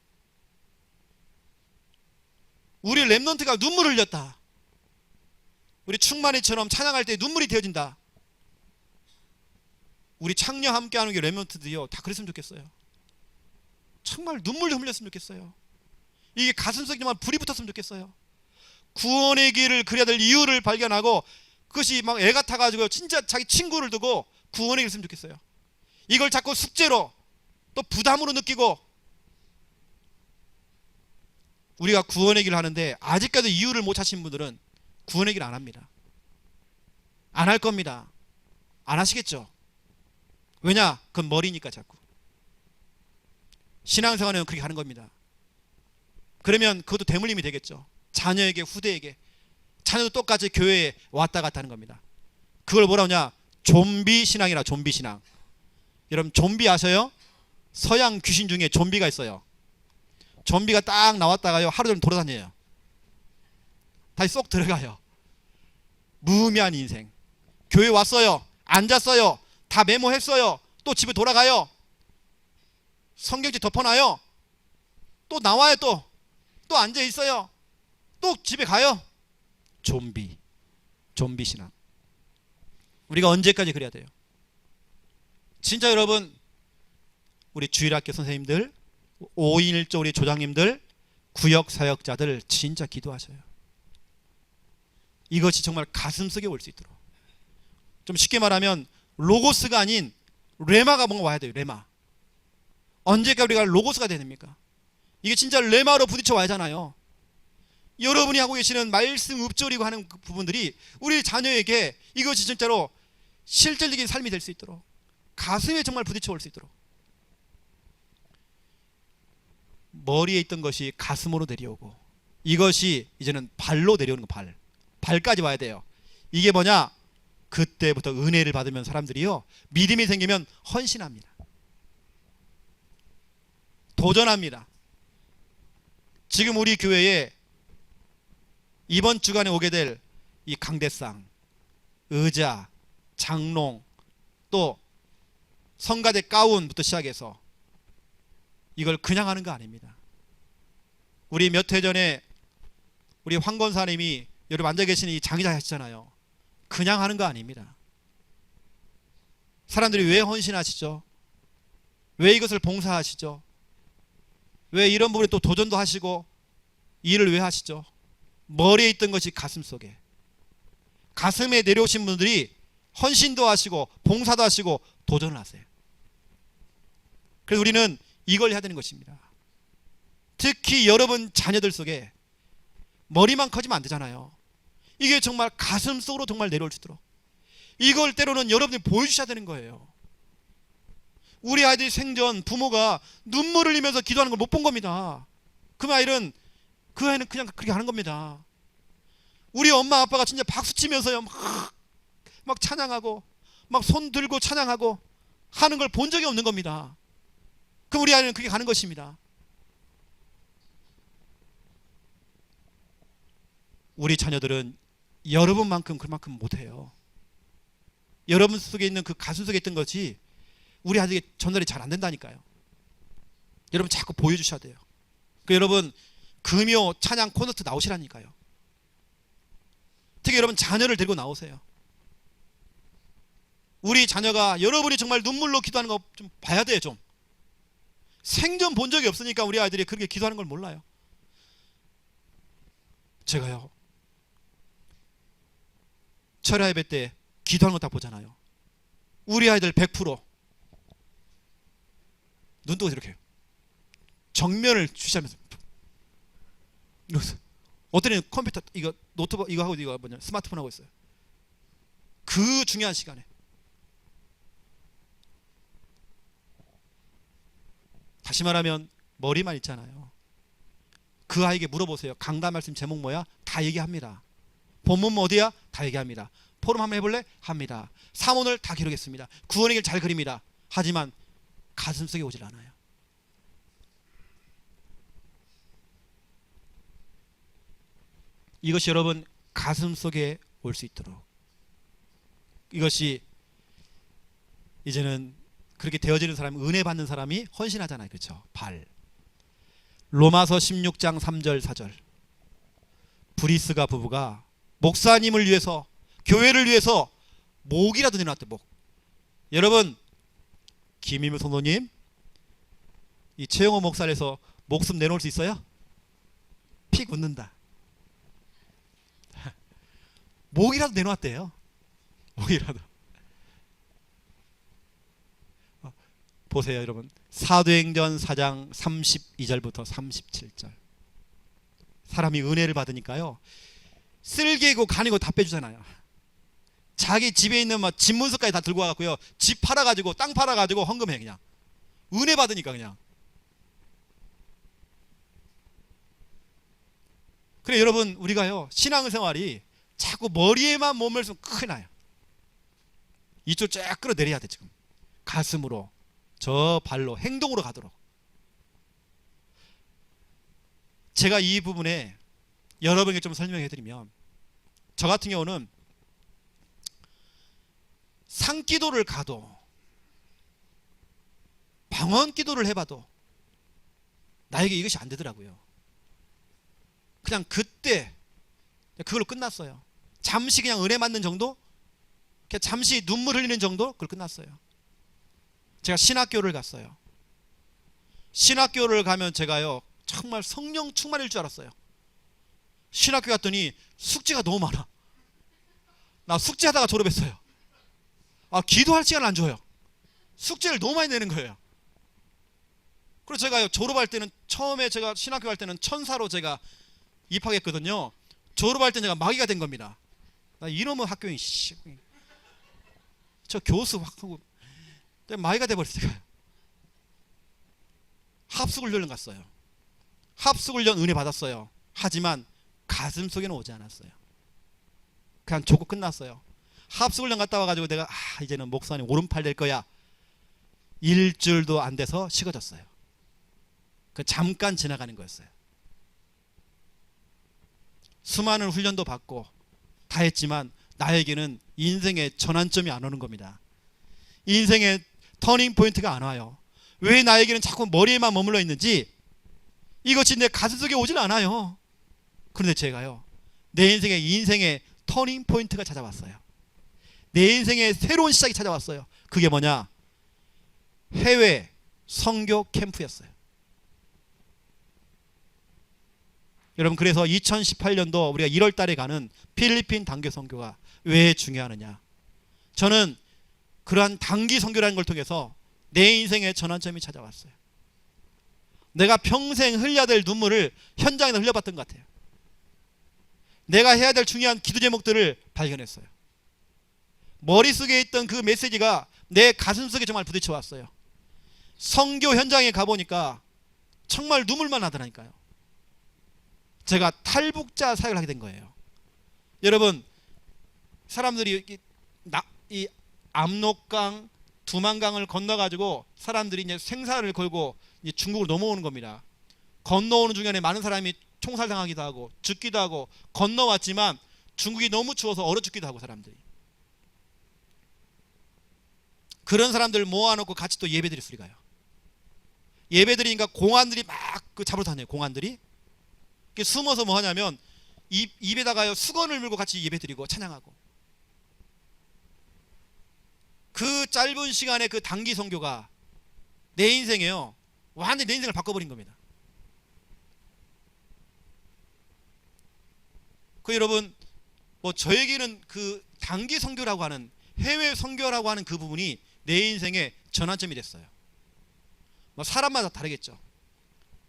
우리 렘넌트가 눈물을 흘렸다. 우리 충만이처럼 찬양할 때 눈물이 되어진다. 우리 창녀 함께하는 게 렘넌트들이요, 다 그랬으면 좋겠어요. 정말 눈물 좀 흘렸으면 좋겠어요. 이게 가슴속에 정말 불이 붙었으면 좋겠어요. 구원의 길을 그려야 될 이유를 발견하고 그것이 막 애가 타가지고 진짜 자기 친구를 두고 구원의 길을 했으면 좋겠어요. 이걸 자꾸 숙제로 또 부담으로 느끼고, 우리가 구원의 길을 하는데 아직까지 이유를 못 찾으신 분들은 구원의 길 안 합니다. 안 할 겁니다. 안 하시겠죠. 왜냐? 그건 머리니까. 자꾸 신앙생활은 그렇게 하는 겁니다. 그러면 그것도 대물림이 되겠죠. 자녀에게, 후대에게. 자녀도 똑같이 교회에 왔다 갔다 하는 겁니다. 그걸 뭐라 하냐? 좀비 신앙이라. 좀비 신앙. 여러분 좀비 아세요? 서양 귀신 중에 좀비가 있어요. 좀비가 딱 나왔다가요 하루 종일 돌아다녀요. 다시 쏙 들어가요. 무의미한 인생. 교회 왔어요, 앉았어요, 다 메모했어요, 또 집에 돌아가요. 성경책 덮어놔요, 또 나와요, 또 앉아있어요, 또 집에 가요. 좀비 신앙. 우리가 언제까지 그래야 돼요? 진짜 여러분, 우리 주일학교 선생님들, 5인 1조 우리 조장님들, 구역 사역자들 진짜 기도하셔요. 이것이 정말 가슴속에 올 수 있도록. 좀 쉽게 말하면 로고스가 아닌 레마가 뭔가 와야 돼요. 레마. 언제까 우리가 로고스가 돼야 됩니까? 이게 진짜 레마로 부딪혀 와야 하잖아요. 여러분이 하고 계시는 말씀 읊조리고 하는 그 부분들이 우리 자녀에게 이것이 진짜로 실질적인 삶이 될 수 있도록, 가슴에 정말 부딪혀 올 수 있도록. 머리에 있던 것이 가슴으로 내려오고, 이것이 이제는 발로 내려오는 거. 발까지 와야 돼요. 이게 뭐냐? 그때부터 은혜를 받으면 사람들이요, 믿음이 생기면 헌신합니다. 도전합니다. 지금 우리 교회에 이번 주간에 오게 될 이 강대상, 의자, 장롱, 또 성가대 가운부터 시작해서 이걸 그냥 하는 거 아닙니다. 우리 몇 해 전에 우리 황 권사님이 여러분 앉아 계시는 이 장의자 하시잖아요. 그냥 하는 거 아닙니다. 사람들이 왜 헌신하시죠? 왜 이것을 봉사하시죠? 왜 이런 부분에 또 도전도 하시고 일을 왜 하시죠? 머리에 있던 것이 가슴 속에, 가슴에 내려오신 분들이 헌신도 하시고 봉사도 하시고 도전을 하세요. 그래서 우리는 이걸 해야 되는 것입니다. 특히 여러분 자녀들 속에 머리만 커지면 안 되잖아요. 이게 정말 가슴 속으로 정말 내려올 수 있도록, 이걸 때로는 여러분이 보여주셔야 되는 거예요. 우리 아이들이 생전 부모가 눈물을 흘리면서 기도하는 걸 못 본 겁니다. 그 아이는 그냥 그렇게 하는 겁니다. 우리 엄마 아빠가 진짜 박수 치면서요 막 찬양하고 막 손 들고 찬양하고 하는 걸 본 적이 없는 겁니다. 그럼 우리 아이는 그렇게 가는 것입니다. 우리 자녀들은 여러분만큼 그만큼 못해요. 여러분 속에 있는 그 가슴 속에 있던 것이 우리 아이에게 전달이 잘 안 된다니까요. 여러분 자꾸 보여주셔야 돼요. 여러분 금요 찬양 콘서트 나오시라니까요. 특히 여러분 자녀를 데리고 나오세요. 우리 자녀가 여러분이 정말 눈물로 기도하는 거 좀 봐야 돼요. 좀 생전 본 적이 없으니까 우리 아이들이 그렇게 기도하는 걸 몰라요. 제가요 철야 예배 때 기도하는 거 다 보잖아요. 우리 아이들 100% 눈뜨고 이렇게 정면을 주시하면서, 어떤 애는 컴퓨터 이거 노트북 이거 하고 이거 뭐냐 스마트폰 하고 있어요. 그 중요한 시간에. 다시 말하면 머리만 있잖아요. 그 아이에게 물어보세요. 강단 말씀 제목 뭐야? 다 얘기합니다. 본문 뭐 어디야? 다 얘기합니다. 포럼 한번 해볼래? 합니다. 사문을 다 기록했습니다. 구원의 길 잘 그립니다. 하지만 가슴속에 오질 않아요. 이것이 여러분 가슴속에 올 수 있도록, 이것이 이제는 그렇게 되어지는 사람이, 은혜 받는 사람이 헌신하잖아요. 그렇죠? 발. 로마서 16장 3절 4절. 브리스가 부부가 목사님을 위해서, 교회를 위해서 목이라도 내놨대. 목. 여러분 김희무 성도님, 이 최영호 목사에서 목숨 내놓을 수 있어요? 피 굳는다. 목이라도 내놓았대요. 목이라도. 보세요 여러분. 사도행전 4장 32절부터 37절. 사람이 은혜를 받으니까요 쓸개고 간이고 다 빼주잖아요. 자기 집에 있는 막 집문서까지 다 들고 와갖고요 집 팔아가지고 땅 팔아가지고 헌금해. 그냥 은혜 받으니까. 그냥 그래 여러분, 우리가요 신앙생활이 자꾸 머리에만 몸을 쓰면 큰일 나요. 이쪽 쫙 끌어내려야 돼. 지금 가슴으로, 저 발로, 행동으로 가도록. 제가 이 부분에 여러분에게 좀 설명해 드리면, 저 같은 경우는 상기도를 가도 방언기도를 해봐도 나에게 이것이 안 되더라고요. 그냥 그때 그걸로 끝났어요. 잠시 그냥 은혜 맞는 정도, 그냥 잠시 눈물 흘리는 정도, 그걸 끝났어요. 제가 신학교를 갔어요. 신학교를 가면 제가요 정말 성령 충만일 줄 알았어요. 신학교 갔더니 숙제가 너무 많아. 나 숙제하다가 졸업했어요. 기도할 시간을 안 줘요. 숙제를 너무 많이 내는 거예요. 그래서 제가요 졸업할 때는, 처음에 제가 신학교 갈 때는 천사로 제가 입학했거든요. 졸업할 때 제가 마귀가 된 겁니다. 나 이놈의 학교인 저 교수 확 하고 마귀가 돼버렸어요. 합숙훈련 갔어요. 합숙훈련 은혜 받았어요. 하지만 가슴속에는 오지 않았어요. 그냥 조고 끝났어요. 합숙훈련 갔다 와가지고 내가 이제는 목사님 오른팔 될 거야, 일주일도 안 돼서 식어졌어요. 그 잠깐 지나가는 거였어요. 수많은 훈련도 받고 다 했지만 나에게는 인생의 전환점이 안 오는 겁니다. 인생의 터닝 포인트가 안 와요. 왜 나에게는 자꾸 머리에만 머물러 있는지, 이것이 내 가슴속에 오질 않아요. 그런데 제가요 내 인생의 터닝 포인트가 찾아왔어요. 내 인생의 새로운 시작이 찾아왔어요. 그게 뭐냐? 해외 선교 캠프였어요. 여러분, 그래서 2018년도 우리가 1월 달에 가는 필리핀 단기 선교가 왜 중요하느냐? 저는 그러한 단기 선교라는 걸 통해서 내 인생의 전환점이 찾아왔어요. 내가 평생 흘려야 될 눈물을 현장에서 흘려봤던 것 같아요. 내가 해야 될 중요한 기도 제목들을 발견했어요. 머릿속에 있던 그 메시지가 내 가슴속에 정말 부딪혀 왔어요. 선교 현장에 가보니까 정말 눈물만 나더라니까요. 제가 탈북자 사역을 하게 된 거예요. 여러분, 사람들이 이 압록강, 두만강을 건너가지고 사람들이 이제 생사를 걸고 이제 중국으로 넘어오는 겁니다. 건너오는 중간에 많은 사람이 총살당하기도 하고 죽기도 하고 건너왔지만 중국이 너무 추워서 얼어 죽기도 하고, 사람들이 그런 사람들 모아놓고 같이 또 예배드릴 소리 가요. 예배드리니까 공안들이 막 그 잡으러 다녀요. 공안들이 숨어서 뭐 하냐면 입에다가요 수건을 물고 같이 예배드리고 찬양하고. 그 짧은 시간에 그 단기 선교가 내 인생에요, 완전히 내 인생을 바꿔버린 겁니다. 그 여러분, 뭐 저에게는 그 단기 선교라고 하는, 해외 선교라고 하는 그 부분이 내 인생의 전환점이 됐어요. 뭐 사람마다 다르겠죠.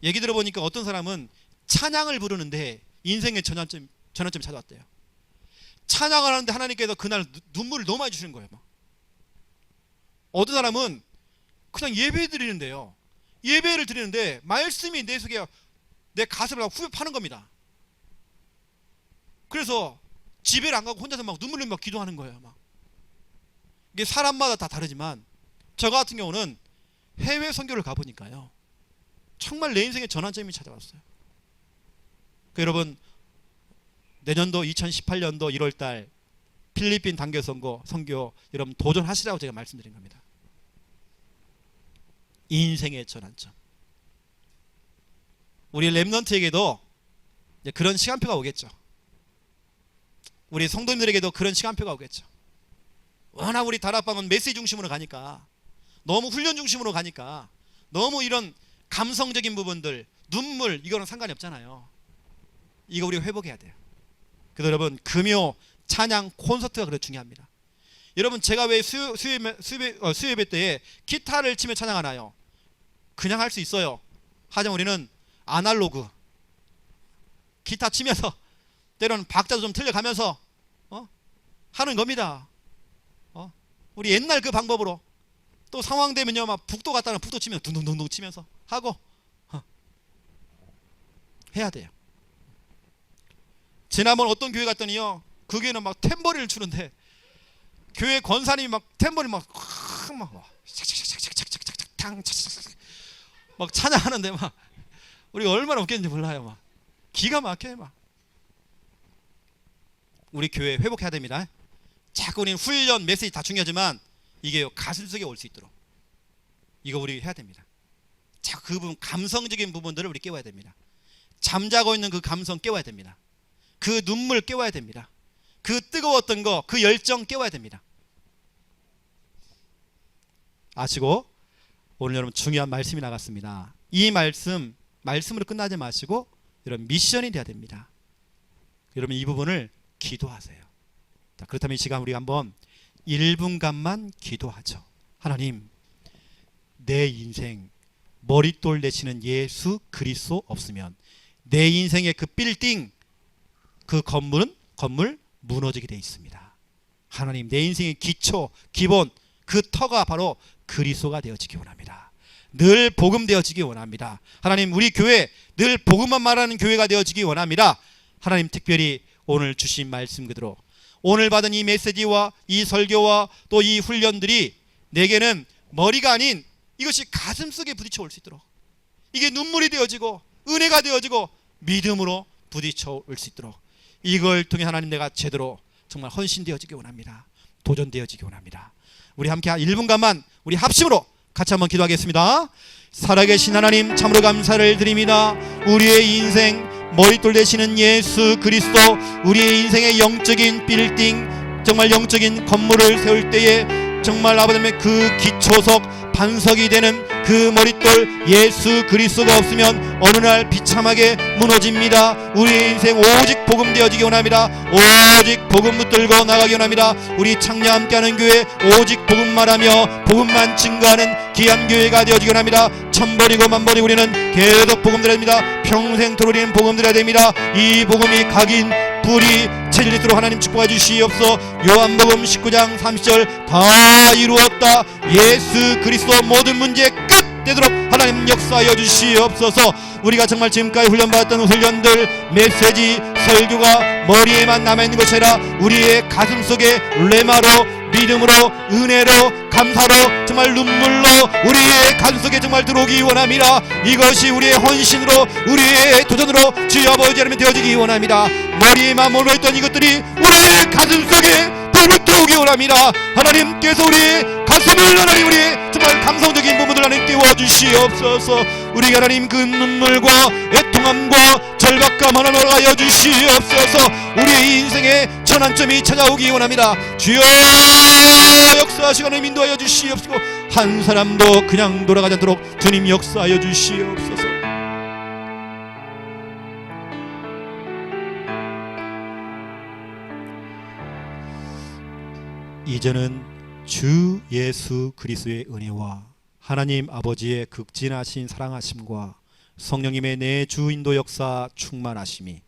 얘기 들어보니까 어떤 사람은 찬양을 부르는데 인생의 전환점이 찾아왔대요. 찬양을 하는데 하나님께서 그날 눈물을 너무 많이 주시는 거예요. 막. 어떤 사람은 그냥 예배 드리는데요, 예배를 드리는데 말씀이 내 속에, 내 가슴을 후벼 파는 겁니다. 그래서 집에를 안 가고 혼자서 막 눈물을 막 기도하는 거예요. 막. 이게 사람마다 다 다르지만 저 같은 경우는 해외 선교를 가보니까요, 정말 내 인생의 전환점이 찾아왔어요. 여러분, 내년도 2018년도 1월달 필리핀 단교 선교 여러분 도전하시라고 제가 말씀드린 겁니다. 인생의 전환점. 우리 렘넌트에게도 그런 시간표가 오겠죠. 우리 성도님들에게도 그런 시간표가 오겠죠. 워낙 우리 다락방은 메시지 중심으로 가니까, 너무 훈련 중심으로 가니까, 너무 이런 감성적인 부분들, 눈물, 이거는 상관이 없잖아요. 이거 우리가 회복해야 돼요. 그래서 여러분, 금요 찬양 콘서트가 그렇게 중요합니다. 여러분, 제가 왜 수요예배 때에 기타를 치며 찬양하나요? 그냥 할 수 있어요. 하지만 우리는 아날로그, 기타 치면서 때로는 박자도 좀 틀려가면서 하는 겁니다. 우리 옛날 그 방법으로, 또 상황 되면요, 막 북도 갔다는 북도 치면서 둥둥둥둥 치면서 하고 해야 돼요. 지난번 어떤 교회 갔더니요, 그 교회는 막 탬버린을 추는데, 교회 권사님이 막 탬버린 막 찬양하는데 막 우리가 얼마나 웃겼는지 몰라요. 막 기가 막혀요. 막 우리 교회 회복해야 됩니다. 자꾸 우리는 훈련, 메시지 다 중요하지만 이게 가슴속에 올 수 있도록 이거 우리 해야 됩니다. 자꾸 그 부분, 감성적인 부분들을 우리 깨워야 됩니다. 잠자고 있는 그 감성 깨워야 됩니다. 그 눈물 깨워야 됩니다. 그 뜨거웠던 거, 그 열정 깨워야 됩니다. 아시고, 오늘 여러분 중요한 말씀이 나갔습니다. 이 말씀으로 끝나지 마시고 여러분 미션이 돼야 됩니다. 여러분 이 부분을 기도하세요. 자, 그렇다면 이 시간 우리 한번 1분간만 기도하죠. 하나님, 내 인생 머릿돌 되시는 예수 그리스도 없으면 내 인생의 그 빌딩, 그 건물 무너지게 되어 있습니다. 하나님, 내 인생의 기초, 기본, 그 터가 바로 그리스도가 되어지기 원합니다. 늘 복음 되어지기 원합니다. 하나님, 우리 교회 늘 복음만 말하는 교회가 되어지기 원합니다. 하나님, 특별히 오늘 주신 말씀 그대로 오늘 받은 이 메시지와 이 설교와 또 이 훈련들이 내게는 머리가 아닌 이것이 가슴속에 부딪혀 올 수 있도록, 이게 눈물이 되어지고 은혜가 되어지고 믿음으로 부딪혀 올 수 있도록, 이걸 통해 하나님, 내가 제대로 정말 헌신되어지기 원합니다. 도전되어지기 원합니다. 우리 함께 1분간만 우리 합심으로 같이 한번 기도하겠습니다. 살아계신 하나님, 참으로 감사를 드립니다. 우리의 인생 머릿돌 되시는 예수 그리스도, 우리의 인생의 영적인 빌딩, 정말 영적인 건물을 세울 때에 정말 아버지의 그 기초석, 반석이 되는 그 머릿돌 예수 그리스도가 없으면 어느 날 비참하게 무너집니다. 우리의 인생 오직 복음 되어지기 원합니다. 오직 복음 붙들고 나가기 원합니다. 우리 창녀 함께하는 교회 오직 복음 말하며 복음만 증거하는 귀한 교회가 되어지기 원합니다. 천버리고 만버리고 우리는 계속 복음 드려야 됩니다. 평생토록 우리는 복음 드려야 됩니다. 이 복음이 각인 불이 체질리도록 하나님 축복해 주시옵소서. 요한복음 19장 30절 다 이루었다. 예수 그리스도 모든 문제 끝 되도록 하나님 역사하여 주시옵소서. 우리가 정말 지금까지 훈련받았던 훈련들, 메시지, 설교가 머리에만 남아있는 것이 아니라 우리의 가슴속에 레마로, 믿음으로, 은혜로, 감사로, 정말 눈물로 우리의 가슴속에 정말 들어오기 원합니다. 이것이 우리의 헌신으로, 우리의 도전으로 주여 아버지 하나님 되어지기 원합니다. 머리에만 몰려있던 이것들이 우리의 가슴속에 불을 들어오기 원합니다. 하나님께서 우리의 가슴을, 하나님 우리의 정말 감성적인 부분들 하나님 깨워주시옵소서. 우리가 하나님 그 눈물과 애통함과 절박감 하나님 하여 주시옵소서. 우리의 인생의 전환점이 찾아오기 원합니다. 주여 역사하시고 하나님 인도하여 주시옵시고 한 사람도 그냥 돌아가지 않도록 주님 역사하여 주시옵소서. 이제는 주 예수 그리스도의 은혜와 하나님 아버지의 극진하신 사랑하심과 성령님의 내 주 인도 역사 충만하심이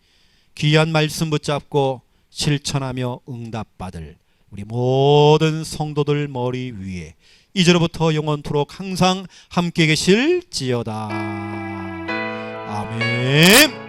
귀한 말씀 붙잡고 실천하며 응답받을 우리 모든 성도들 머리 위에 이제로부터 영원토록 항상 함께 계실지어다. 아멘.